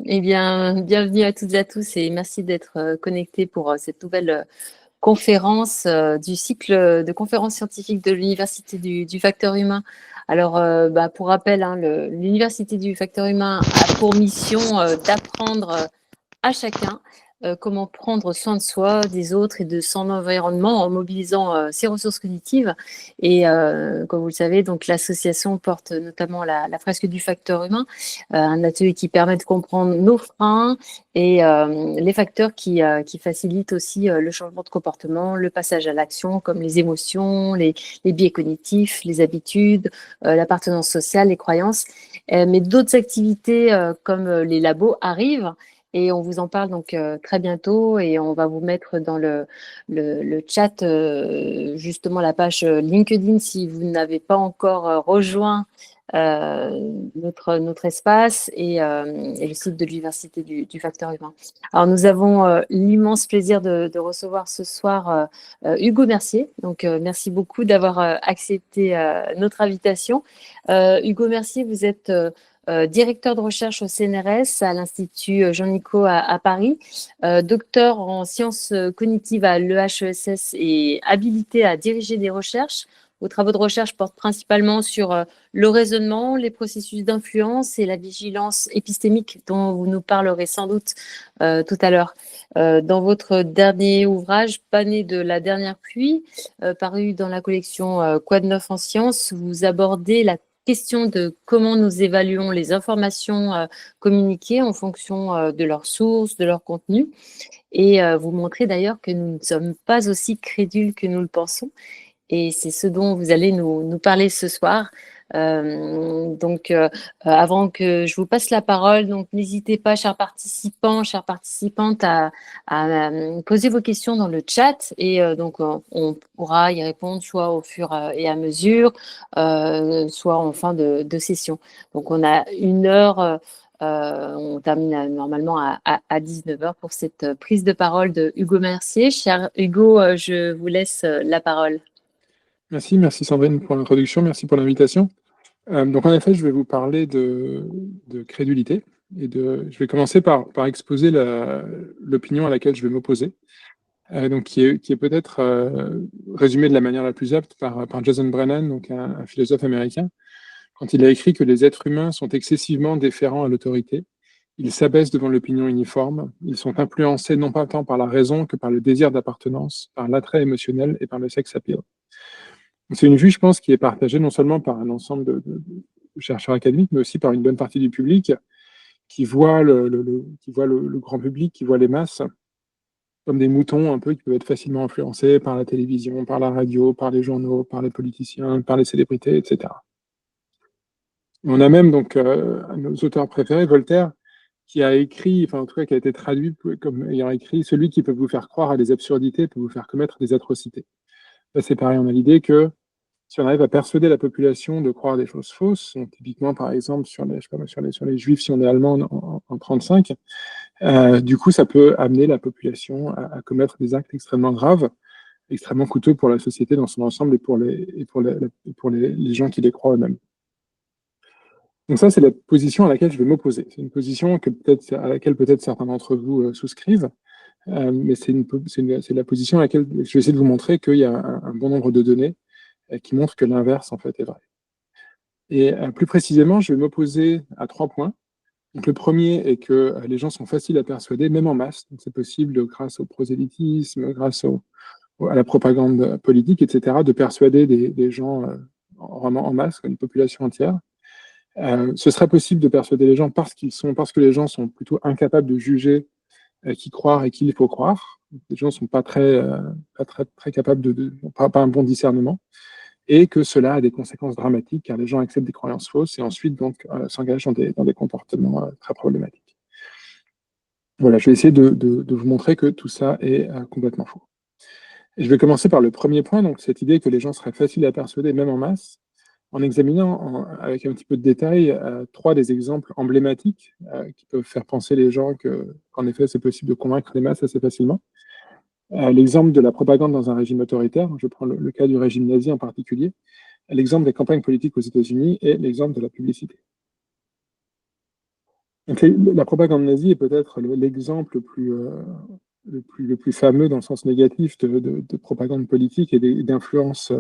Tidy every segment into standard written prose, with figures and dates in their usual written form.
Eh bien, bienvenue à toutes et à tous et merci d'être connectés pour cette nouvelle conférence du cycle de conférences scientifiques de l'Université du facteur humain. Alors, pour rappel, hein, l'Université du facteur humain a pour mission d'apprendre à chacun comment prendre soin de soi, des autres et de son environnement en mobilisant ses ressources cognitives. Et comme vous le savez, donc l'association porte notamment la fresque du facteur humain, un atelier qui permet de comprendre nos freins et les facteurs qui facilitent aussi le changement de comportement, le passage à l'action, comme les émotions, les biais cognitifs, les habitudes, l'appartenance sociale, les croyances. Mais d'autres activités comme les labos arrivent. Et on vous en parle donc très bientôt et on va vous mettre dans le chat justement la page LinkedIn si vous n'avez pas encore rejoint notre espace et le site de l'Université du facteur humain. Alors nous avons l'immense plaisir de recevoir ce soir Hugo Mercier. Donc merci beaucoup d'avoir accepté notre invitation. Hugo Mercier, vous êtes directeur de recherche au CNRS, à l'Institut Jean-Nicot à Paris, docteur en sciences cognitives à l'EHESS et habilité à diriger des recherches. Vos travaux de recherche portent principalement sur le raisonnement, les processus d'influence et la vigilance épistémique dont vous nous parlerez sans doute tout à l'heure. Dans votre dernier ouvrage, Pané de la dernière pluie, paru dans la collection Quoi de neuf en sciences, vous abordez la question de comment nous évaluons les informations communiquées en fonction de leurs sources, de leur contenu. Et vous montrez d'ailleurs que nous ne sommes pas aussi crédules que nous le pensons. Et c'est ce dont vous allez nous parler ce soir. Avant que je vous passe la parole, donc n'hésitez pas, chers participants, chères participantes, à poser vos questions dans le chat et on pourra y répondre soit au fur et à mesure, soit en fin de session. Donc on a 1 heure. On termine normalement à 19 heures pour cette prise de parole de Hugo Mercier. Cher Hugo, je vous laisse la parole. Merci Sandrine pour l'introduction, merci pour l'invitation. Donc en effet, je vais vous parler de crédulité je vais commencer par exposer l'opinion à laquelle je vais m'opposer, donc qui est peut-être résumée de la manière la plus apte par Jason Brennan, donc un philosophe américain, quand il a écrit que les êtres humains sont excessivement déférents à l'autorité. Ils s'abaissent devant l'opinion uniforme. Ils sont influencés non pas tant par la raison que par le désir d'appartenance, par l'attrait émotionnel et par le sex appeal. C'est une vue, je pense, qui est partagée non seulement par un ensemble de chercheurs académiques, mais aussi par une bonne partie du public qui voit le grand public, qui voit les masses comme des moutons un peu qui peuvent être facilement influencés par la télévision, par la radio, par les journaux, par les politiciens, par les célébrités, etc. On a même donc un de nos auteurs préférés, Voltaire, qui a écrit, enfin en tout cas qui a été traduit comme ayant écrit « Celui qui peut vous faire croire à des absurdités peut vous faire commettre des atrocités ». C'est pareil, on a l'idée que si on arrive à persuader la population de croire des choses fausses, donc typiquement par exemple sur les juifs, si on est allemand en 1935, du coup ça peut amener la population à commettre des actes extrêmement graves, extrêmement coûteux pour la société dans son ensemble et pour les gens qui les croient eux-mêmes. Donc ça, c'est la position à laquelle je vais m'opposer. C'est une position à laquelle peut-être certains d'entre vous souscrivent, mais c'est la position à laquelle je vais essayer de vous montrer qu'il y a un bon nombre de données qui montrent que l'inverse, en fait, est vrai. Et plus précisément, je vais m'opposer à 3 points. Donc, le premier est que les gens sont faciles à persuader, même en masse. C'est possible, grâce au prosélytisme, grâce à la propagande politique, etc., de persuader des gens vraiment en masse, une population entière. Ce serait possible de persuader les gens parce que les gens sont plutôt incapables de juger qui croire et qui il faut croire. Les gens ne sont pas très capables n'ont pas un bon discernement, et que cela a des conséquences dramatiques car les gens acceptent des croyances fausses et ensuite donc s'engagent dans des comportements très problématiques. Voilà, je vais essayer de vous montrer que tout ça est complètement faux. Et je vais commencer par le premier point, donc cette idée que les gens seraient faciles à persuader même en masse, en examinant avec un petit peu de détail 3 des exemples emblématiques qui peuvent faire penser les gens qu'en effet c'est possible de convaincre les masses assez facilement. L'exemple de la propagande dans un régime autoritaire, je prends le cas du régime nazi en particulier, l'exemple des campagnes politiques aux États-Unis et l'exemple de la publicité. Donc, la propagande nazie est peut-être l'exemple le plus fameux dans le sens négatif de propagande politique et d'influence,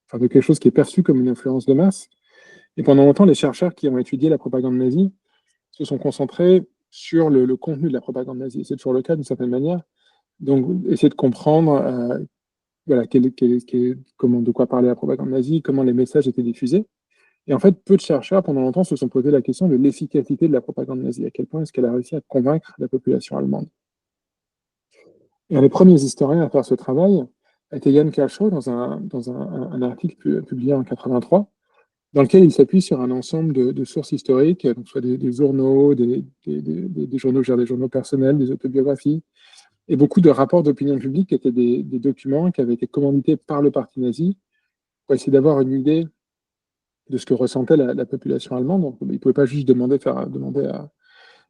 enfin de quelque chose qui est perçu comme une influence de masse. Et pendant longtemps, les chercheurs qui ont étudié la propagande nazie se sont concentrés sur le contenu de la propagande nazie. C'est toujours le cas d'une certaine manière. Donc, essayer de comprendre voilà, comment, de quoi parlait la propagande nazie, comment les messages étaient diffusés. Et en fait, peu de chercheurs, pendant longtemps, se sont posé la question de l'efficacité de la propagande nazie. À quel point est-ce qu'elle a réussi à convaincre la population allemande? Et un des premiers historiens à faire ce travail a été Jan Kershaw un article publié en 83, dans lequel il s'appuie sur un ensemble de sources historiques, donc soit des journaux, des journaux, des journaux personnels, des autobiographies, et beaucoup de rapports d'opinion publique qui étaient des documents qui avaient été commandités par le parti nazi pour essayer d'avoir une idée de ce que ressentait la population allemande. Donc, ils ne pouvaient pas juste demander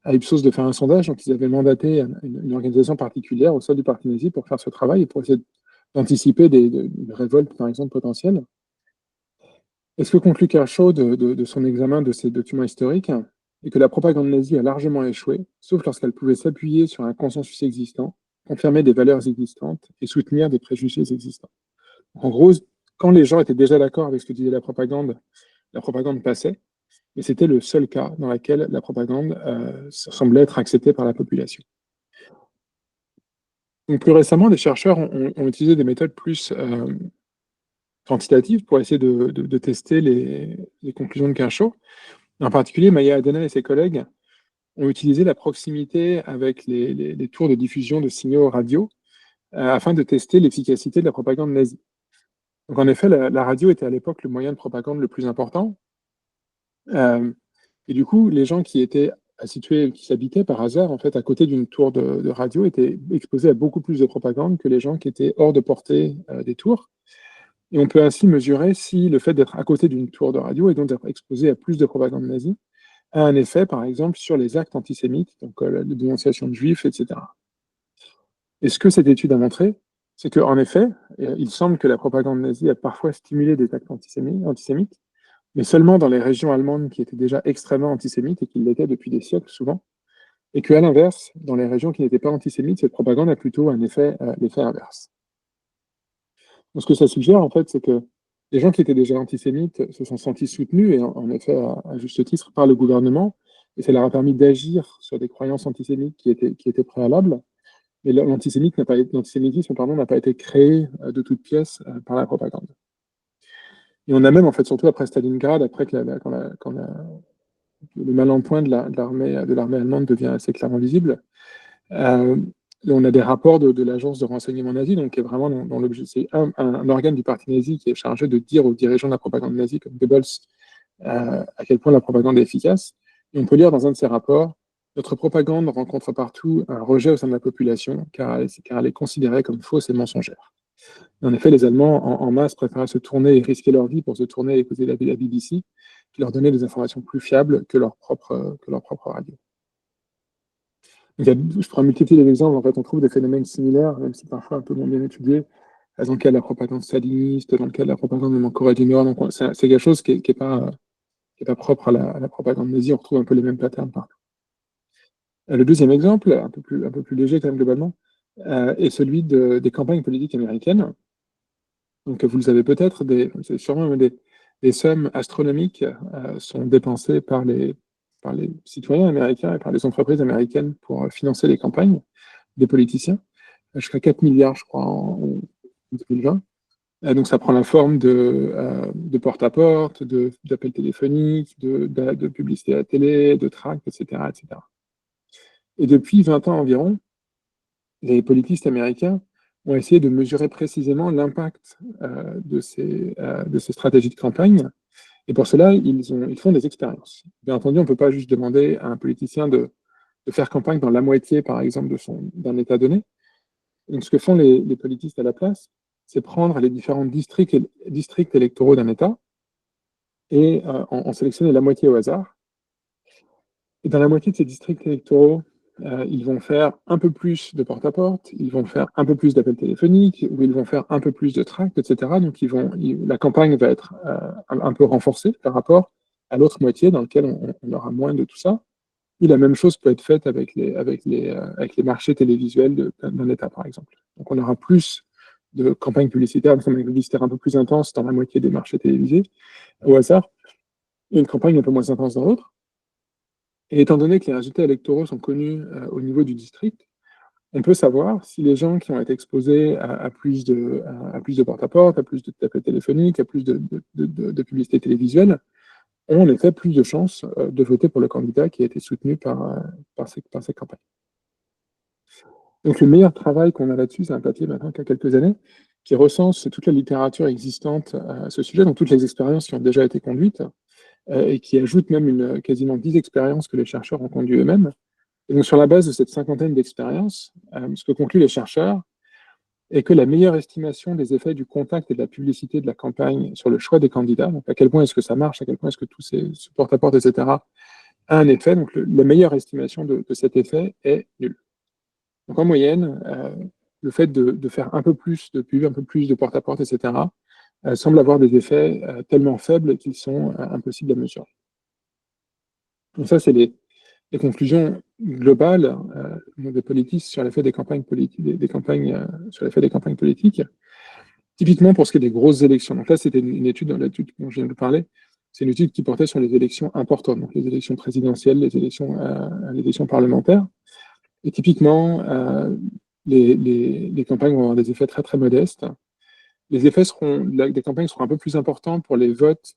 à Ipsos de faire un sondage, donc ils avaient mandaté une organisation particulière au sein du parti nazi pour faire ce travail et pour essayer d'anticiper des révoltes, par exemple, potentielles. Et ce que conclut Kershaw de son examen de ces documents historiques est que la propagande nazie a largement échoué, sauf lorsqu'elle pouvait s'appuyer sur un consensus existant, confirmer des valeurs existantes et soutenir des préjugés existants. En gros, quand les gens étaient déjà d'accord avec ce que disait la propagande passait, mais c'était le seul cas dans lequel la propagande semblait être acceptée par la population. Donc, plus récemment, des chercheurs ont utilisé des méthodes plus quantitatives pour essayer de tester les conclusions de Kershaw. En particulier, Maya Adena et ses collègues ont utilisé la proximité avec les tours de diffusion de signaux radio afin de tester l'efficacité de la propagande nazie. Donc, en effet, la radio était à l'époque le moyen de propagande le plus important. Et du coup, les gens qui étaient situés, qui s'habitaient par hasard en fait à côté d'une tour de radio étaient exposés à beaucoup plus de propagande que les gens qui étaient hors de portée des tours. Et on peut ainsi mesurer si le fait d'être à côté d'une tour de radio et donc d'être exposé à plus de propagande nazie a un effet, par exemple, sur les actes antisémites, donc la dénonciation de juifs, etc. Et ce que cette étude a montré, c'est qu'en effet, il semble que la propagande nazie a parfois stimulé des actes antisémites, mais seulement dans les régions allemandes qui étaient déjà extrêmement antisémites et qui l'étaient depuis des siècles souvent, et qu'à l'inverse, dans les régions qui n'étaient pas antisémites, cette propagande a plutôt un effet, l'effet inverse. Donc ce que ça suggère, en fait, c'est que les gens qui étaient déjà antisémites se sont sentis soutenus, et en effet, à juste titre, par le gouvernement, et ça leur a permis d'agir sur des croyances antisémites qui étaient préalables, mais l'antisémitisme n'a pas été créé de toutes pièces par la propagande. Et on a même, en fait, surtout après Stalingrad, après que quand le mal en point de l'armée allemande devient assez clairement visible, on a des rapports de l'agence de renseignement nazi, donc qui est vraiment dans l'objet. C'est un organe du parti nazi qui est chargé de dire aux dirigeants de la propagande nazie, comme Goebbels, à quel point la propagande est efficace. Et on peut lire dans un de ces rapports: notre propagande rencontre partout un rejet au sein de la population, car elle est considérée comme fausse et mensongère. Et en effet, les Allemands, en masse, préféraient se tourner et risquer leur vie pour se tourner et écouter la BBC, qui leur donnait des informations plus fiables que leur propre radio. Je pourrais multiplier les exemples. En fait, on trouve des phénomènes similaires, même si parfois un peu moins bien étudiés, dans le cas de la propagande staliniste, dans le cas de la propagande même en Corée du Nord. Donc, c'est quelque chose qui n'est pas propre à la propagande nazie. On retrouve un peu les mêmes patterns partout. Le deuxième exemple, un peu plus léger quand même globalement, est celui des campagnes politiques américaines. Donc, vous le savez peut-être, c'est sûrement des sommes astronomiques sont dépensées par les citoyens américains et par les entreprises américaines pour financer les campagnes des politiciens, jusqu'à 4 milliards, je crois, en 2020. Donc, ça prend la forme de porte-à-porte, d'appels téléphoniques, de publicité à la télé, de tracts, etc., etc. Et depuis 20 ans environ, les politistes américains ont essayé de mesurer précisément l'impact de ces stratégies de campagne. Et pour cela, ils font des expériences. Bien entendu, on ne peut pas juste demander à un politicien de faire campagne dans la moitié, par exemple, d'un État donné. Donc, ce que font les politistes à la place, c'est prendre les différents districts électoraux d'un État et en sélectionner la moitié au hasard. Et dans la moitié de ces districts électoraux, ils vont faire un peu plus de porte-à-porte, ils vont faire un peu plus d'appels téléphoniques, ou ils vont faire un peu plus de tracts, etc. Donc, la campagne va être un peu renforcée par rapport à l'autre moitié dans laquelle on aura moins de tout ça. Et la même chose peut être faite avec les marchés télévisuels d'un État, par exemple. Donc on aura plus de campagnes publicitaires, de campagnes publicitaires un peu plus intenses dans la moitié des marchés télévisés, au hasard, et une campagne un peu moins intense dans l'autre. Et étant donné que les résultats électoraux sont connus au niveau du district, on peut savoir si les gens qui ont été exposés à plus de porte-à-porte, à plus d'appels téléphoniques, à plus de publicité télévisuelle, ont en effet plus de chances de voter pour le candidat qui a été soutenu par ces campagnes. Donc le meilleur travail qu'on a là-dessus, c'est un papier maintenant qui a quelques années, qui recense toute la littérature existante à ce sujet, donc toutes les expériences qui ont déjà été conduites, et qui ajoute même quasiment 10 expériences que les chercheurs ont conduites eux-mêmes. Et donc sur la base de cette cinquantaine d'expériences, ce que concluent les chercheurs est que la meilleure estimation des effets du contact et de la publicité de la campagne sur le choix des candidats, donc à quel point est-ce que ça marche, à quel point est-ce que tous ces porte-à-porte, etc., a un effet, donc la meilleure estimation de cet effet est nulle. Donc en moyenne, le fait de faire un peu plus de pub, un peu plus de porte-à-porte, etc., semble avoir des effets tellement faibles qu'ils sont impossibles à mesurer. Donc ça, c'est les conclusions globales des politistes sur l'effet des campagnes politiques, sur l'effet des campagnes politiques. Typiquement pour ce qui est des grosses élections. Donc là, c'était une étude, dans l'étude dont je viens de parler, c'est une étude qui portait sur les élections importantes, donc les élections présidentielles, les élections parlementaires. Et typiquement, les campagnes vont avoir des effets très très modestes. Les effets des campagnes seront un peu plus importants pour les votes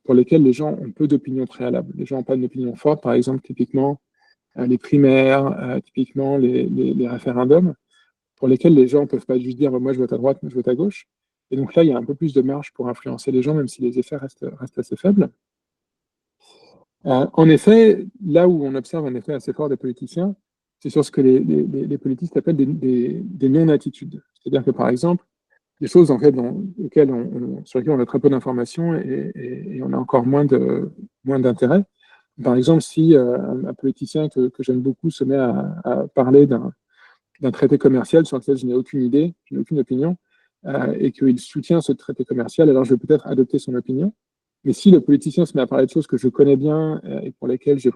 pour lesquels les gens ont peu d'opinion préalable. Les gens n'ont pas d'opinion forte, par exemple, typiquement les primaires, typiquement les référendums, pour lesquels les gens ne peuvent pas juste dire moi je vote à droite, moi je vote à gauche. Et donc là, il y a un peu plus de marge pour influencer les gens, même si les effets restent assez faibles. En effet, là où on observe un effet assez fort des politiciens, c'est sur ce que les politistes appellent des non-attitudes. C'est-à-dire que, par exemple, des choses sur lesquelles on a très peu d'informations et on a encore moins d'intérêt. Par exemple, si un politicien que j'aime beaucoup se met à parler d'un traité commercial sur lequel je n'ai aucune idée, je n'ai aucune opinion, et qu'il soutient ce traité commercial, alors je vais peut-être adopter son opinion. Mais si le politicien se met à parler de choses que je connais bien et pour lesquelles qui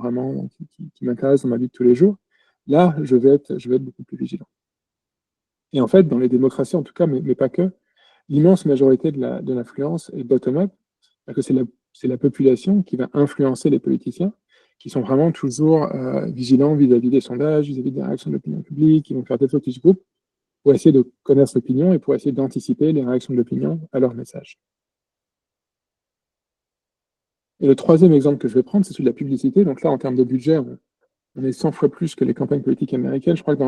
m'intéressent dans ma vie de tous les jours, là, je vais être beaucoup plus vigilant. Et en fait, dans les démocraties en tout cas, mais pas que, l'immense majorité de l'influence est bottom-up, parce que c'est la population qui va influencer les politiciens, qui sont vraiment toujours vigilants vis-à-vis des sondages, vis-à-vis des réactions de l'opinion publique, qui vont faire des focus group pour essayer de connaître l'opinion et pour essayer d'anticiper les réactions de l'opinion à leur message. Et le troisième exemple que je vais prendre, c'est celui de la publicité. Donc là, en termes de budget, on est 100 fois plus que les campagnes politiques américaines. Je crois que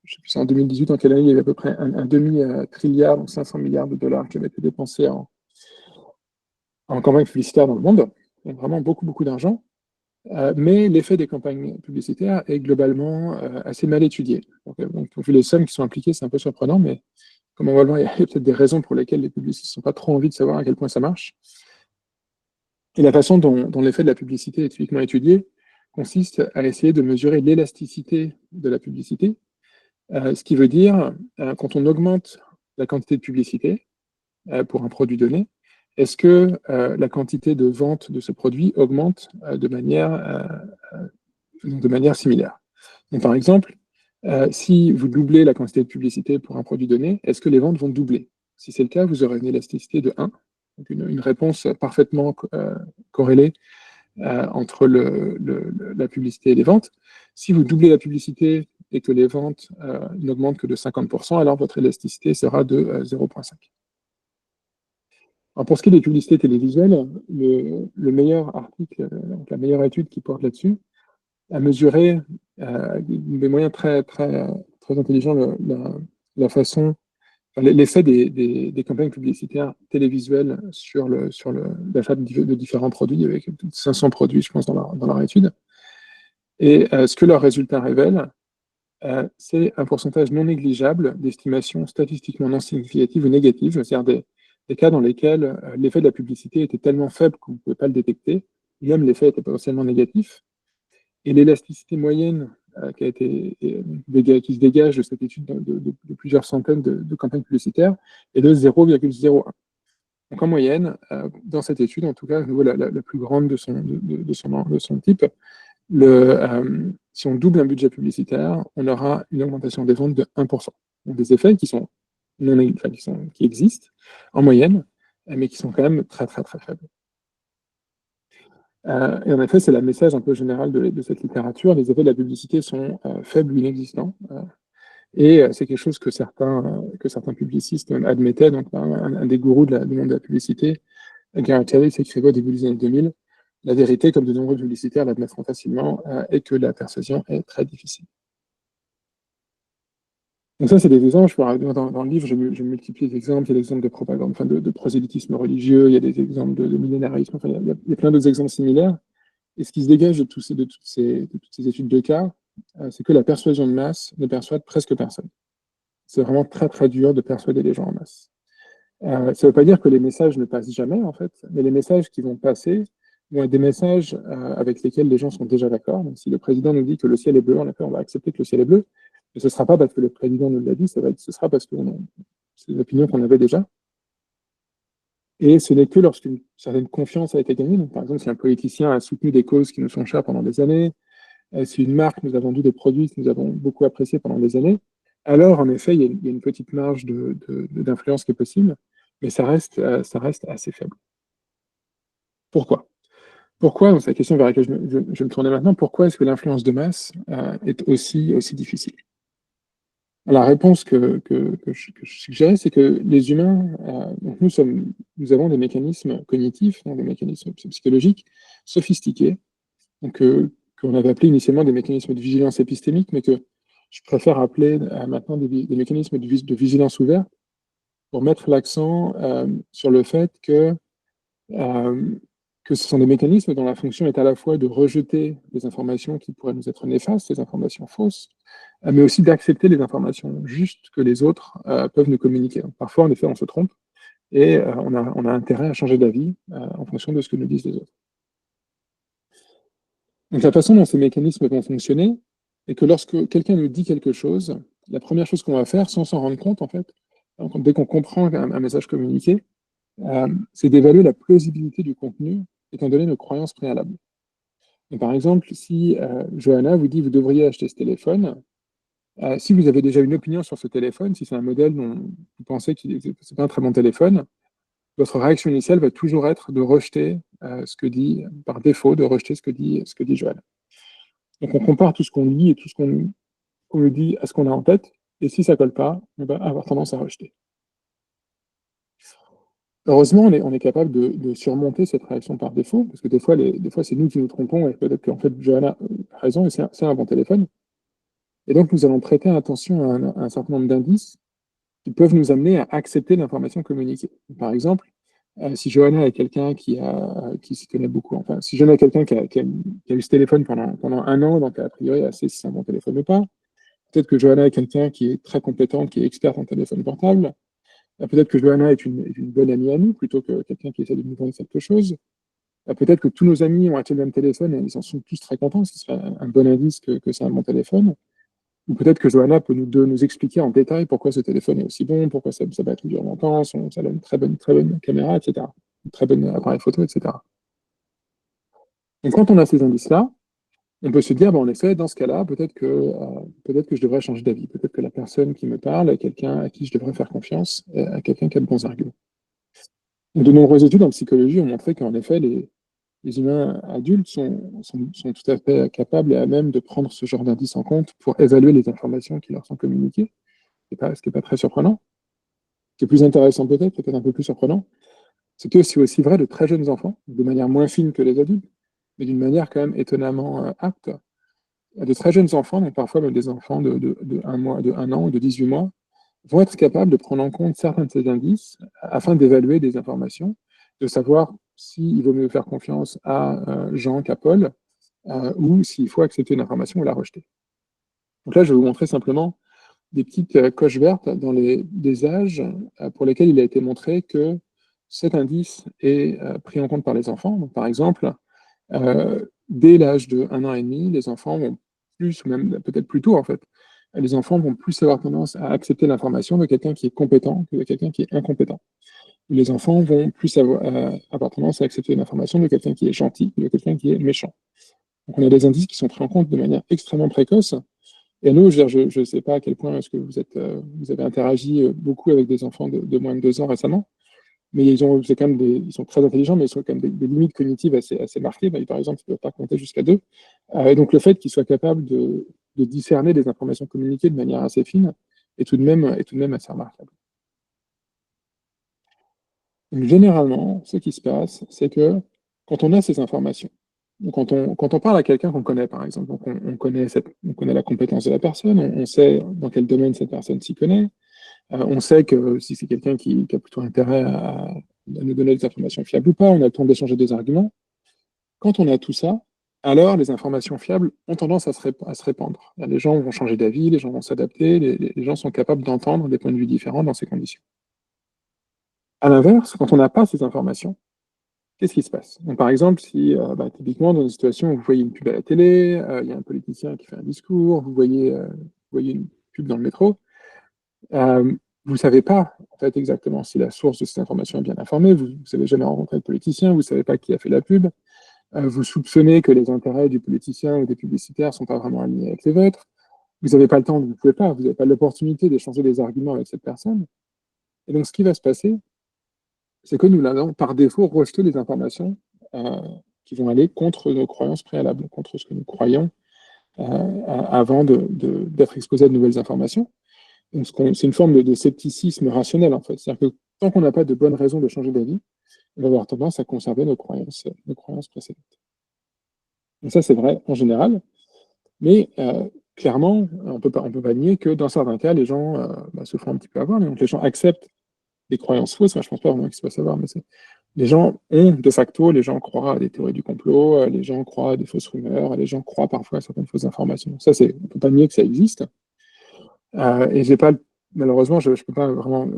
je sais plus, en 2018, en quelle année, il y avait à peu près un demi-trilliard, donc 500 milliards de dollars qui avaient été dépensés en campagne publicitaire dans le monde. Donc vraiment beaucoup, beaucoup d'argent. Mais l'effet des campagnes publicitaires est globalement assez mal étudié. Donc, vu les sommes qui sont impliquées, c'est un peu surprenant, mais comme on va le voir, il y a peut-être des raisons pour lesquelles les publicistes n'ont pas trop envie de savoir à quel point ça marche. Et la façon dont l'effet de la publicité est typiquement étudié consiste à essayer de mesurer l'élasticité de la publicité, ce qui veut dire, quand on augmente la quantité de publicité pour un produit donné, est-ce que la quantité de vente de ce produit augmente de manière similaire? Donc, par exemple, si vous doublez la quantité de publicité pour un produit donné, est-ce que les ventes vont doubler? Si c'est le cas, vous aurez une élasticité de 1, donc une réponse parfaitement corrélée entre la publicité et les ventes. Si vous doublez la publicité et que les ventes n'augmentent que de 50%, alors votre élasticité sera de 0,5. Alors pour ce qui est des publicités télévisuelles, le meilleur article, la meilleure étude qui porte là-dessus, a mesuré des moyens très, très, très intelligents la façon, l'effet des campagnes publicitaires télévisuelles sur l'achat de différents produits, avec plus de 500 produits, je pense, dans leur étude. Et ce que leurs résultats révèlent, c'est un pourcentage non négligeable d'estimations statistiquement non significatives ou négatives, c'est-à-dire des cas dans lesquels l'effet de la publicité était tellement faible que vous ne pouvez pas le détecter, même l'effet était potentiellement négatif. Et l'élasticité moyenne qui se dégage de cette étude de plusieurs centaines de campagnes publicitaires est de 0,01. Donc en moyenne, dans cette étude, en tout cas, la plus grande de son type, Si on double un budget publicitaire, on aura une augmentation des ventes de 1%. Donc des effets qui sont qui existent en moyenne, mais qui sont quand même très, très, très faibles. Et en effet, c'est le message un peu général de cette littérature. Les effets de la publicité sont faibles ou inexistants. Et c'est quelque chose que certains publicistes admettaient. Donc, un des gourous du monde de la publicité, Gareth Harris, écrivait au début des années 2000, la vérité, comme de nombreux publicitaires l'admettront facilement, est que la persuasion est très difficile. Donc ça, c'est des exemples. Dans le livre, je multiplie les exemples. Il y a des exemples de propagande, enfin de prosélytisme religieux, il y a des exemples de millénarisme, enfin, il y a plein d'autres exemples similaires. Et ce qui se dégage de toutes ces études de cas, c'est que la persuasion de masse ne persuade presque personne. C'est vraiment très, très dur de persuader les gens en masse. Ça ne veut pas dire que les messages ne passent jamais, en fait, mais les messages qui vont passer vont être des messages avec lesquels les gens sont déjà d'accord. Donc, si le président nous dit que le ciel est bleu, en effet, on va accepter que le ciel est bleu, mais ce ne sera pas parce que le président nous l'a dit, ce sera parce que c'est une opinion qu'on avait déjà. Et ce n'est que lorsqu'une certaine confiance a été gagnée. Donc, par exemple, si un politicien a soutenu des causes qui nous sont chères pendant des années, si une marque nous a vendu des produits que nous avons beaucoup appréciés pendant des années, alors, en effet, il y a une petite marge d'influence qui est possible, mais ça reste assez faible. Pourquoi? Pourquoi, c'est la question vers laquelle je vais me tourner maintenant, pourquoi est-ce que l'influence de masse est aussi difficile? La réponse que je suggérais, c'est que les humains, donc nous avons des mécanismes cognitifs, des mécanismes psychologiques sophistiqués, donc, qu'on avait appelé initialement des mécanismes de vigilance épistémique, mais que je préfère appeler maintenant des mécanismes de vigilance ouverte pour mettre l'accent sur le fait euh, que ce sont des mécanismes dont la fonction est à la fois de rejeter des informations qui pourraient nous être néfastes, des informations fausses, mais aussi d'accepter les informations justes que les autres peuvent nous communiquer. Donc, parfois, en effet, on se trompe et on a intérêt à changer d'avis en fonction de ce que nous disent les autres. Donc la façon dont ces mécanismes vont fonctionner est que lorsque quelqu'un nous dit quelque chose, la première chose qu'on va faire, sans s'en rendre compte, en fait, dès qu'on comprend un message communiqué, c'est d'évaluer la plausibilité du contenu, étant donné nos croyances préalables. Donc, par exemple, si Johanna vous dit vous devriez acheter ce téléphone, si vous avez déjà une opinion sur ce téléphone, si c'est un modèle dont vous pensez que ce n'est pas un très bon téléphone, votre réaction initiale va toujours être de rejeter ce que dit, par défaut, de rejeter ce que dit Johanna. Donc on compare tout ce qu'on lit et tout ce qu'on nous dit à ce qu'on a en tête, et si ça colle pas, on va avoir tendance à rejeter. Heureusement, on est capable de surmonter cette réaction par défaut, parce que des fois c'est nous qui nous trompons, et peut-être qu'en fait Johanna a raison, et c'est un bon téléphone. Et donc nous allons prêter attention à un certain nombre d'indices qui peuvent nous amener à accepter l'information communiquée. Par exemple, si Johanna est quelqu'un qui s'y connaît beaucoup, enfin, si Johanna est quelqu'un qui a eu ce téléphone pendant un an, donc a priori, elle sait si c'est un bon téléphone ou pas. Peut-être que Johanna est quelqu'un qui est très compétente, qui est experte en téléphone portable. Peut-être que Johanna est une bonne amie à nous, plutôt que quelqu'un qui essaie de nous vendre quelque chose. Peut-être que tous nos amis ont acheté le même téléphone et ils en sont tous très contents, ce qui serait un bon indice que c'est un bon téléphone. Ou peut-être que Johanna peut nous expliquer en détail pourquoi ce téléphone est aussi bon, pourquoi sa batterie dure longtemps, ça a une très bonne caméra, etc. Une très bonne appareil photo, etc. Donc quand on a ces indices-là, on peut se dire, en effet, dans ce cas-là, peut-être que je devrais changer d'avis. Peut-être que la personne qui me parle est quelqu'un à qui je devrais faire confiance, à quelqu'un qui a de bons arguments. De nombreuses études en psychologie ont montré qu'en effet, les humains adultes sont tout à fait capables et à même de prendre ce genre d'indices en compte pour évaluer les informations qui leur sont communiquées, ce qui n'est pas très surprenant. Ce qui est plus intéressant peut-être un peu plus surprenant, c'est que c'est aussi vrai de très jeunes enfants, de manière moins fine que les adultes, mais d'une manière quand même étonnamment apte. De très jeunes enfants, donc parfois même des enfants de 1 mois, de 1 an ou de 18 mois, vont être capables de prendre en compte certains de ces indices afin d'évaluer des informations, de savoir s'il vaut mieux faire confiance à Jean qu'à Paul, ou s'il faut accepter une information ou la rejeter. Donc là, je vais vous montrer simplement des petites coches vertes dans des âges pour lesquels il a été montré que cet indice est pris en compte par les enfants. Donc, par exemple, dès l'âge de 1 an et demi, les enfants vont plus, ou même peut-être plus tôt en fait, les enfants vont plus avoir tendance à accepter l'information de quelqu'un qui est compétent que de quelqu'un qui est incompétent. Les enfants vont plus avoir tendance à accepter l'information de quelqu'un qui est gentil que de quelqu'un qui est méchant. Donc on a des indices qui sont pris en compte de manière extrêmement précoce. Et nous, je ne sais pas à quel point est-ce que vous avez interagi beaucoup avec des enfants de moins de 2 ans récemment, mais c'est quand même ils sont très intelligents, mais ils ont quand même des limites cognitives assez marquées. Par exemple, ils ne peuvent pas compter jusqu'à 2. Et donc le fait qu'ils soient capables de discerner des informations communiquées de manière assez fine est tout de même assez remarquable. Donc, généralement, ce qui se passe, c'est que quand on a ces informations, donc quand on parle à quelqu'un qu'on connaît, par exemple, donc on connaît la compétence de la personne, on sait dans quel domaine cette personne s'y connaît, on sait que si c'est quelqu'un qui a plutôt intérêt à nous donner des informations fiables ou pas, on a le temps d'échanger des arguments. Quand on a tout ça, alors les informations fiables ont tendance à se répandre. Les gens vont changer d'avis, les gens vont s'adapter, les gens sont capables d'entendre des points de vue différents dans ces conditions. À l'inverse, quand on n'a pas ces informations, qu'est-ce qui se passe? Donc, par exemple, si typiquement dans une situation où vous voyez une pub à la télé, il y a un politicien qui fait un discours, vous voyez une pub dans le métro, vous ne savez pas en fait exactement si la source de cette information est bien informée, vous n'avez jamais rencontré le politicien, vous ne savez pas qui a fait la pub, vous soupçonnez que les intérêts du politicien ou des publicitaires ne sont pas vraiment alignés avec les vôtres, vous n'avez pas le temps, vous n'avez pas l'opportunité d'échanger des arguments avec cette personne. Et donc, ce qui va se passer, c'est que nous allons par défaut rejeter les informations euh, qui vont aller contre nos croyances préalables, contre ce que nous croyons avant d'être exposés à de nouvelles informations. Donc, c'est une forme de scepticisme rationnel, en fait. C'est-à-dire que tant qu'on n'a pas de bonnes raisons de changer d'avis, on va avoir tendance à conserver nos croyances précédentes. Donc ça, c'est vrai en général, mais clairement, on peut pas nier que dans certains cas, les gens se font un petit peu avoir. Donc les gens acceptent des croyances fausses. Enfin, je ne pense pas vraiment qu'ils se fassent avoir, mais les gens ont de facto, les gens croient à des théories du complot, les gens croient à des fausses rumeurs, les gens croient parfois à certaines fausses informations. Donc ça, on ne peut pas nier que ça existe. Et j'ai pas, malheureusement, je ne peux pas vraiment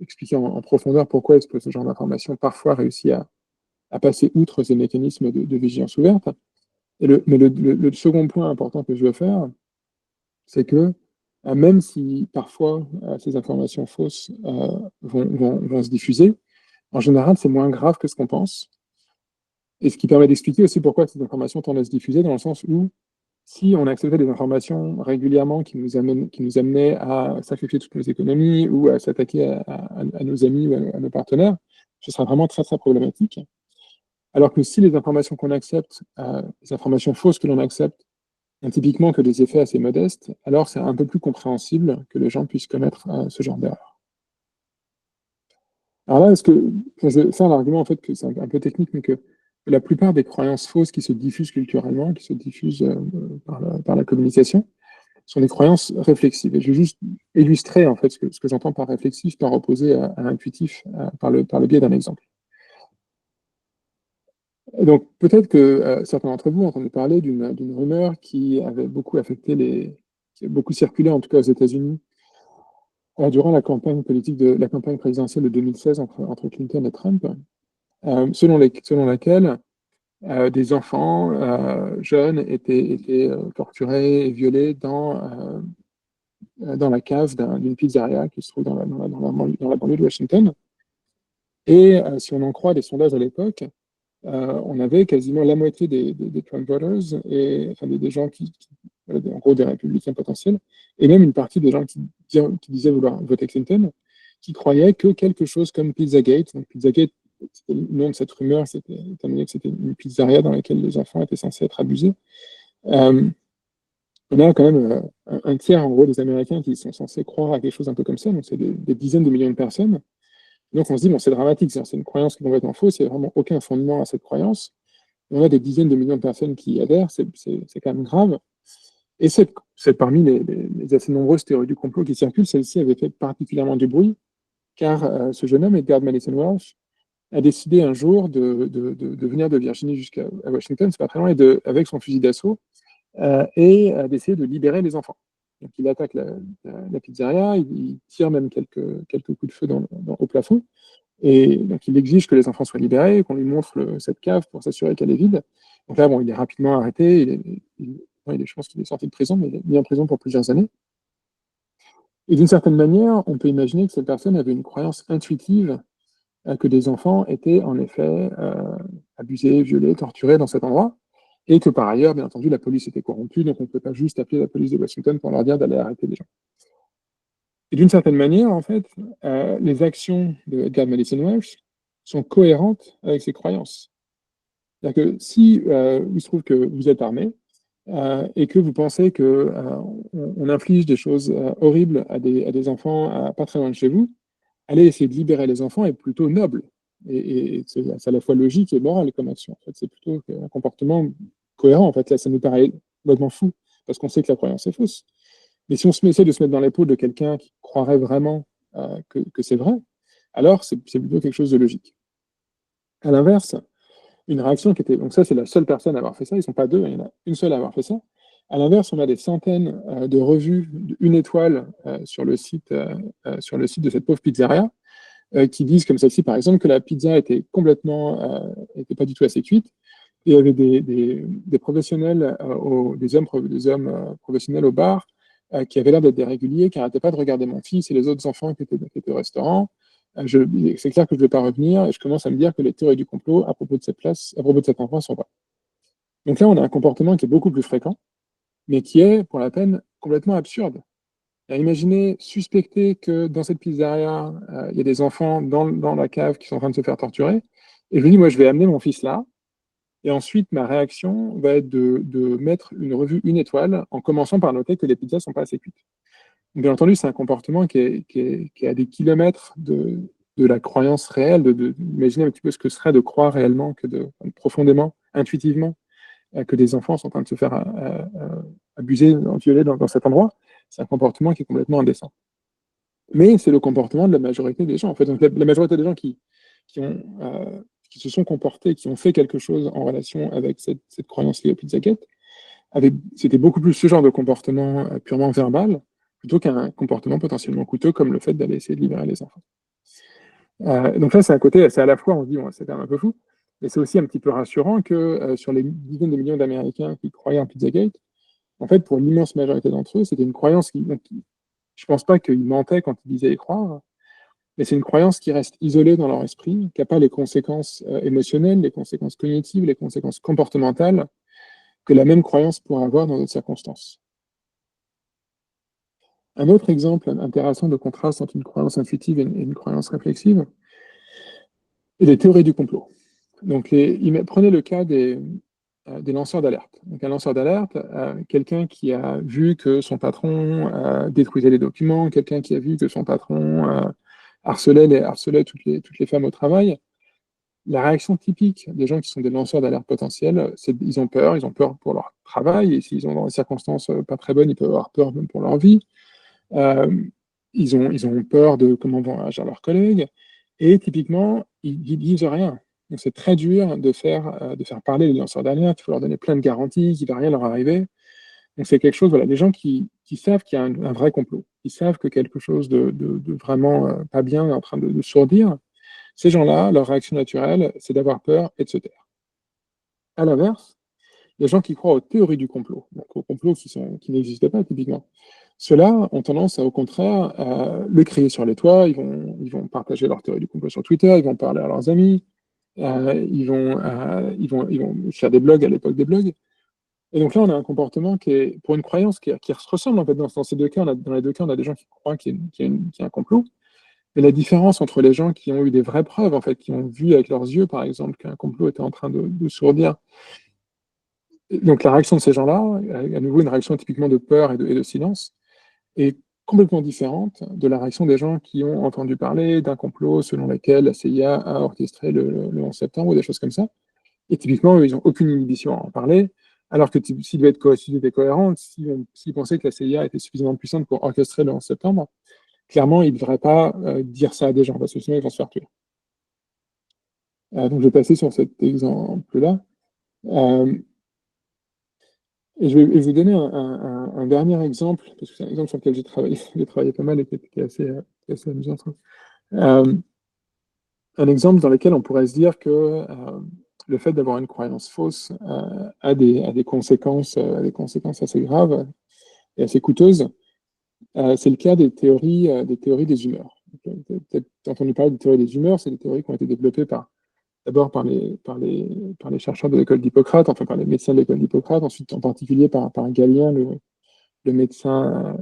expliquer en profondeur pourquoi est-ce que ce genre d'information parfois réussit à passer outre ces mécanismes de vigilance ouverte. Mais le second point important que je veux faire, c'est que même si parfois ces informations fausses vont se diffuser, en général, c'est moins grave que ce qu'on pense. Et ce qui permet d'expliquer aussi pourquoi ces informations tendent à se diffuser, dans le sens où si on acceptait des informations régulièrement qui nous amenaient à sacrifier toutes nos économies ou à s'attaquer à nos amis ou à nos partenaires, ce sera vraiment très, très problématique. Alors que si les informations qu'on accepte, les informations fausses que l'on accepte, ont typiquement que des effets assez modestes, alors c'est un peu plus compréhensible que les gens puissent commettre ce genre d'erreur. Alors là, c'est un argument en fait que c'est un peu technique, mais que la plupart des croyances fausses qui se diffusent culturellement, qui se diffusent par la communication, sont des croyances réflexives. Et je vais juste illustrer en fait ce que j'entends par réflexif, par opposé à intuitif, par le biais d'un exemple. Et donc peut-être que certains d'entre vous ont entendu parler d'une rumeur qui avait beaucoup qui a beaucoup circulé en tout cas aux États-Unis durant la campagne présidentielle de 2016 entre Clinton et Trump, selon laquelle des enfants jeunes étaient torturés et violés dans la cave d'une pizzeria qui se trouve dans la banlieue de Washington. Et si on en croit les sondages à l'époque, on avait quasiment la moitié des Trump voters, enfin des gens en gros des républicains potentiels, et même une partie des gens qui disaient vouloir voter Clinton, qui croyaient que quelque chose comme Pizzagate, donc Pizzagate, c'était le nom de cette rumeur, étant donné que c'était une pizzeria dans laquelle les enfants étaient censés être abusés. On a quand même un tiers, en gros, des Américains qui sont censés croire à quelque chose un peu comme ça, donc c'est des dizaines de millions de personnes. Donc on se dit, bon, c'est dramatique, c'est une croyance qui est complètement fausse, il n'y a vraiment aucun fondement à cette croyance. On a des dizaines de millions de personnes qui y adhèrent, c'est quand même grave. Et c'est parmi les assez nombreuses théories du complot qui circulent, celle-ci avait fait particulièrement du bruit, car ce jeune homme, Edgar Madison Walsh, a décidé un jour de venir de Virginie jusqu'à Washington, c'est pas très loin, avec son fusil d'assaut, et d'essayer de libérer les enfants. Donc il attaque la pizzeria, il tire même quelques coups de feu au plafond, et donc il exige que les enfants soient libérés, qu'on lui montre cette cave pour s'assurer qu'elle est vide. Donc là, bon, il est rapidement arrêté, je pense qu'il est sorti de prison, mais il est mis en prison pour plusieurs années. Et d'une certaine manière, on peut imaginer que cette personne avait une croyance intuitive que des enfants étaient en effet abusés, violés, torturés dans cet endroit. et que par ailleurs, bien entendu, la police était corrompue, donc on ne peut pas juste appeler la police de Washington pour leur dire d'aller arrêter les gens. Et d'une certaine manière, en fait, les actions de Edgar Madison Wells sont cohérentes avec ses croyances. C'est-à-dire que si il se trouve que vous êtes armé et que vous pensez que on inflige des choses horribles à des enfants pas très loin de chez vous, aller essayer de libérer les enfants est plutôt noble. Et c'est à la fois logique et moral comme action. En fait, c'est plutôt un comportement cohérent. En fait, là, ça nous paraît complètement fou parce qu'on sait que la croyance est fausse. Mais si on essaie de se mettre dans l'épaule de quelqu'un qui croirait vraiment que c'est vrai, alors c'est plutôt quelque chose de logique. À l'inverse, une réaction qui était... Donc ça, c'est la seule personne à avoir fait ça. Ils ne sont pas deux, il y en a une seule à avoir fait ça. À l'inverse, on a des centaines de revues, une étoile sur le site de cette pauvre pizzeria, qui disent comme celle-ci, par exemple, que la pizza était était pas du tout assez cuite. Et il y avait des professionnels, des hommes professionnels au bar qui avaient l'air d'être des réguliers, qui n'arrêtaient pas de regarder mon fils et les autres enfants qui étaient au restaurant. C'est clair que je ne vais pas revenir et je commence à me dire que les théories du complot à propos de cette place, à propos de cet enfant sont vraies. Donc là, on a un comportement qui est beaucoup plus fréquent, mais qui est, pour la peine, complètement absurde. Imaginez suspecter que dans cette pizzeria, il y a des enfants dans la cave qui sont en train de se faire torturer. Et je me dis, moi, je vais amener mon fils là. Et ensuite, ma réaction va être de mettre une revue une étoile en commençant par noter que les pizzas ne sont pas assez cuites. Bien entendu, c'est un comportement qui est à des kilomètres de la croyance réelle, d'imaginer un petit peu ce que serait de croire réellement, profondément, intuitivement, que des enfants sont en train de se faire abuser, violer dans cet endroit. C'est un comportement qui est complètement indécent. Mais c'est le comportement de la majorité des gens. En fait, donc la majorité des gens qui se sont comportés, qui ont fait quelque chose en relation avec cette croyance liée au Pizzagate, c'était beaucoup plus ce genre de comportement purement verbal, plutôt qu'un comportement potentiellement coûteux, comme le fait d'aller essayer de libérer les enfants. Donc là, c'est un côté, c'est à la fois, on se dit, bon, c'est quand même un peu fou, mais c'est aussi un petit peu rassurant que sur les dizaines de millions d'Américains qui croyaient en Pizzagate, en fait, pour l'immense majorité d'entre eux, c'était une croyance je ne pense pas qu'ils mentaient quand ils disaient y croire, mais c'est une croyance qui reste isolée dans leur esprit, qui n'a pas les conséquences émotionnelles, les conséquences cognitives, les conséquences comportementales que la même croyance pourrait avoir dans d'autres circonstances. Un autre exemple intéressant de contraste entre une croyance intuitive et une croyance réflexive est les théories du complot. Donc, prenez le cas des lanceurs d'alerte. Donc, un lanceur d'alerte, quelqu'un qui a vu que son patron détruisait les documents, quelqu'un qui a vu que son patron harcelait toutes les femmes au travail. La réaction typique des gens qui sont des lanceurs d'alerte potentiels, c'est qu'ils ont peur pour leur travail, et s'ils sont dans des circonstances pas très bonnes, ils peuvent avoir peur même pour leur vie. Euh, ils ont peur de comment vont réagir leurs collègues, et typiquement, ils disent rien. Donc c'est très dur de faire parler les lanceurs d'alerte, il faut leur donner plein de garanties qu'il ne va rien leur arriver. Donc c'est quelque chose, voilà, des gens qui savent qu'il y a un vrai complot, qui savent que quelque chose de vraiment pas bien est en train de sourdir. Ces gens-là, leur réaction naturelle, c'est d'avoir peur et de se taire. À l'inverse, les gens qui croient aux théories du complot, donc aux complots qui n'existent pas typiquement, ceux-là ont tendance à, au contraire, à le crier sur les toits, ils vont partager leur théorie du complot sur Twitter, ils vont parler à leurs amis, ils vont faire des blogs à l'époque des blogs. Et donc là, on a un comportement qui est, pour une croyance qui se ressemble en fait dans ces deux cas, dans les deux cas, on a des gens qui croient qu'il y a un complot. Mais la différence entre les gens qui ont eu des vraies preuves, en fait, qui ont vu avec leurs yeux, par exemple, qu'un complot était en train de sourdir, donc la réaction de ces gens-là, à nouveau une réaction typiquement de peur et de silence, est complètement différente de la réaction des gens qui ont entendu parler d'un complot selon lequel la CIA a orchestré le 11 septembre ou des choses comme ça. Et typiquement, ils n'ont aucune inhibition à en parler, alors que s'ils étaient cohérents, s'ils pensaient que la CIA était suffisamment puissante pour orchestrer le 11 septembre, clairement, ils ne devraient pas dire ça à des gens, parce que sinon ils vont se faire tuer. Donc je vais passer sur cet exemple-là. Et je vais vous donner un dernier exemple, parce que c'est un exemple sur lequel j'ai travaillé pas mal et qui est assez amusant. Un exemple dans lequel on pourrait se dire que le fait d'avoir une croyance fausse a des conséquences assez graves et assez coûteuses. C'est le cas des théories des humeurs. Vous avez peut-être entendu parler des théories des humeurs, c'est des théories qui ont été développées par d'abord par les chercheurs de l'école d'Hippocrate, enfin par les médecins de l'école d'Hippocrate, ensuite en particulier par Galien, le médecin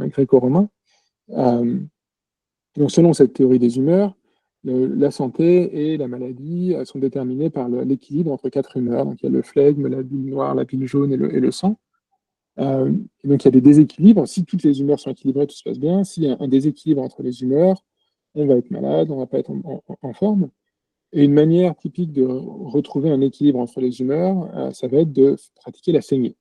gréco-romain. Donc, selon cette théorie des humeurs, la santé et la maladie sont déterminées par l'équilibre entre quatre humeurs. Donc, il y a le flegme, la bile noire, la bile jaune et le sang. Et donc, il y a des déséquilibres. Si toutes les humeurs sont équilibrées, tout se passe bien. S'il y a un déséquilibre entre les humeurs, on va être malade, on ne va pas être en forme. Et une manière typique de retrouver un équilibre entre les humeurs, ça va être de pratiquer la saignée.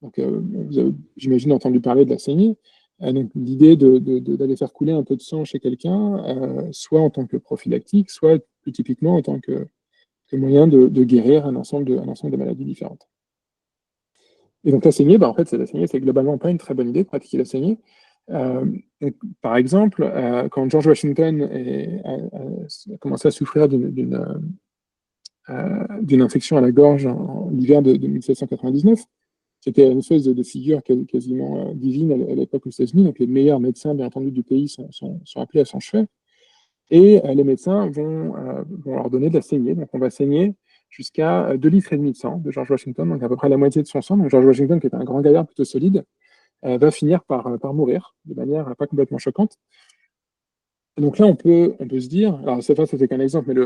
Donc, vous avez, j'imagine, entendu parler de la saignée. Donc, l'idée d'aller faire couler un peu de sang chez quelqu'un, soit en tant que prophylactique, soit plus typiquement en tant que moyen de guérir un ensemble de maladies différentes. Et donc, la saignée, en fait, la saignée, c'est globalement pas une très bonne idée de pratiquer la saignée. Donc, par exemple, quand George Washington a commencé à souffrir d'une infection à la gorge en l'hiver de 1799, c'était une espèce de figure quasiment divine à l'époque aux États-Unis. Donc, les meilleurs médecins, bien entendu, du pays sont appelés à son chevet. Et les médecins vont leur donner de la saignée. Donc, on va saigner jusqu'à 2,5 litres de sang de George Washington, donc à peu près la moitié de son sang. Donc, George Washington, qui est un grand gaillard plutôt solide, va finir par mourir de manière pas complètement choquante. Et donc là, on peut se dire, alors c'était qu'un exemple, mais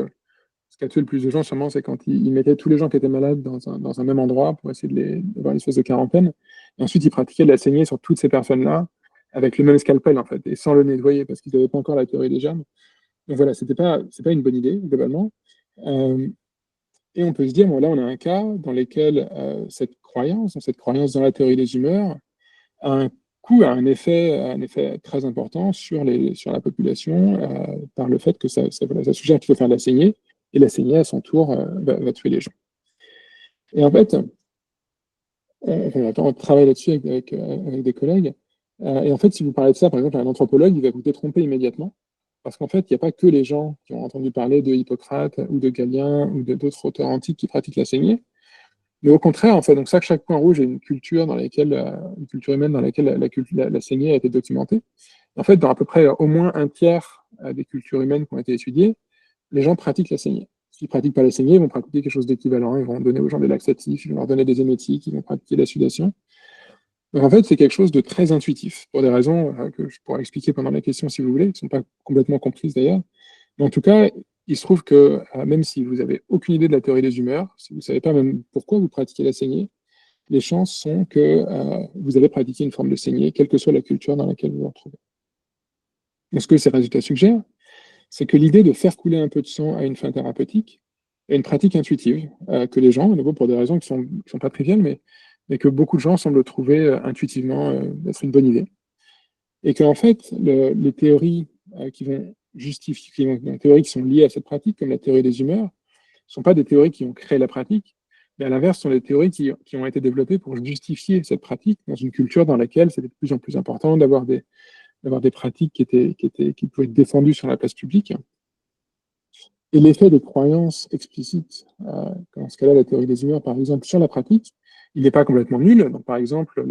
ce qui a tué le plus de gens, sûrement, c'est quand ils mettaient tous les gens qui étaient malades dans un même endroit pour essayer d'avoir une espèce de quarantaine. Et ensuite, ils pratiquaient de la saignée sur toutes ces personnes-là, avec le même scalpel, en fait, et sans le nettoyer, parce qu'ils n'avaient pas encore la théorie des germes. Donc voilà, c'est pas une bonne idée, globalement. Et on peut se dire, bon, là, on a un cas dans lequel cette croyance dans la théorie des humeurs, a un effet très important sur la population par le fait que ça suggère qu'il faut faire de la saignée, et la saignée, à son tour, va tuer les gens. Et en fait, on travaille là-dessus avec des collègues, et en fait, si vous parlez de ça, par exemple, à un anthropologue, il va vous détromper immédiatement, parce qu'en fait, il n'y a pas que les gens qui ont entendu parler de Hippocrate, ou de Galien, ou d'autres auteurs antiques qui pratiquent la saignée, mais au contraire, en fait, donc ça, chaque point rouge est une culture une culture humaine dans laquelle la saignée a été documentée. En fait, dans à peu près au moins un tiers des cultures humaines qui ont été étudiées, les gens pratiquent la saignée. S'ils ne pratiquent pas la saignée, ils vont pratiquer quelque chose d'équivalent. Ils vont donner aux gens des laxatifs, ils vont leur donner des émétiques, ils vont pratiquer la sudation. Donc en fait, c'est quelque chose de très intuitif, pour des raisons que je pourrais expliquer pendant la question si vous voulez, qui ne sont pas complètement comprises d'ailleurs. Mais en tout cas, il se trouve que même si vous n'avez aucune idée de la théorie des humeurs, si vous ne savez pas même pourquoi vous pratiquez la saignée, les chances sont que vous allez pratiquer une forme de saignée, quelle que soit la culture dans laquelle vous vous retrouvez. Donc, ce que ces résultats suggèrent, c'est que l'idée de faire couler un peu de sang à une fin thérapeutique est une pratique intuitive que les gens, à nouveau pour des raisons qui ne sont pas triviales, mais que beaucoup de gens semblent trouver intuitivement être une bonne idée. Et qu'en fait, les théories qui vont justifier, les théories qui sont liées à cette pratique, comme la théorie des humeurs, ne sont pas des théories qui ont créé la pratique, mais à l'inverse, sont des théories qui ont été développées pour justifier cette pratique dans une culture dans laquelle c'était de plus en plus important d'avoir des pratiques qui pouvaient être défendues sur la place publique. Et l'effet des croyances explicites, dans ce cas-là, la théorie des humeurs, par exemple, sur la pratique, il n'est pas complètement nul. Donc, par exemple,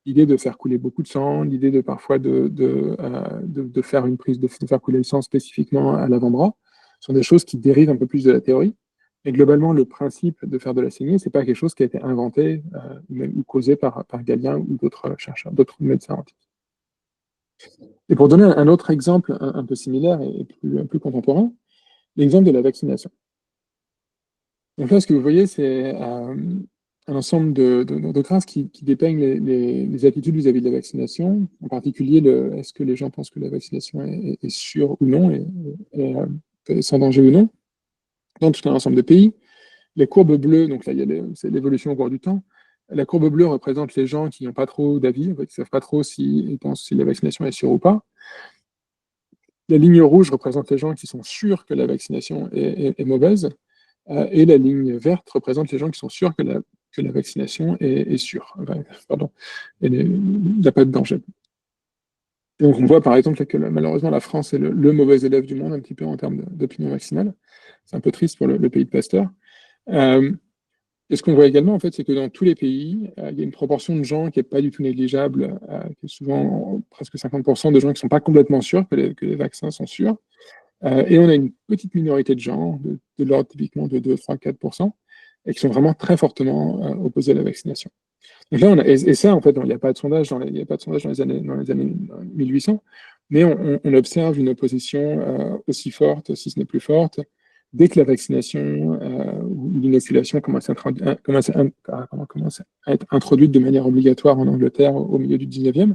l'idée de faire couler beaucoup de sang, l'idée de parfois de faire une prise, de faire couler le sang spécifiquement à l'avant-bras, sont des choses qui dérivent un peu plus de la théorie. Et globalement, le principe de faire de la saignée, c'est pas quelque chose qui a été inventé ou causé par Galien ou d'autres chercheurs, d'autres médecins antiques. Et pour donner un autre exemple un peu similaire et plus contemporain, l'exemple de la vaccination. Donc là, ce que vous voyez, c'est un ensemble de graphes qui dépeignent les attitudes vis-à-vis de la vaccination, en particulier est-ce que les gens pensent que la vaccination est sûre ou non, et sans danger ou non, dans tout un ensemble de pays. Les courbes bleues, donc là, c'est l'évolution au cours du temps. La courbe bleue représente les gens qui n'ont pas trop d'avis, en fait, qui ne savent pas trop s'ils pensent si la vaccination est sûre ou pas. La ligne rouge représente les gens qui sont sûrs que la vaccination est mauvaise. Et la ligne verte représente les gens qui sont sûrs que la vaccination est sûre. Enfin, pardon, il n'y a pas de danger. Et donc on voit par exemple que malheureusement la France est le mauvais élève du monde un petit peu en termes d'opinion vaccinale. C'est un peu triste pour le pays de Pasteur. Et ce qu'on voit également, en fait, c'est que dans tous les pays, il y a une proportion de gens qui n'est pas du tout négligeable, qui est souvent presque 50% de gens qui ne sont pas complètement sûrs que les vaccins sont sûrs. Et on a une petite minorité de gens, de l'ordre typiquement de 2, 3, 4%, et qui sont vraiment très fortement opposés à la vaccination. Donc là, et ça, en fait, il n'y a pas de sondage il y a pas de sondage dans les années 1800, mais on observe une opposition aussi forte, si ce n'est plus forte, dès que la vaccination ou l'inoculation commence à être introduite de manière obligatoire en Angleterre au milieu du 19e.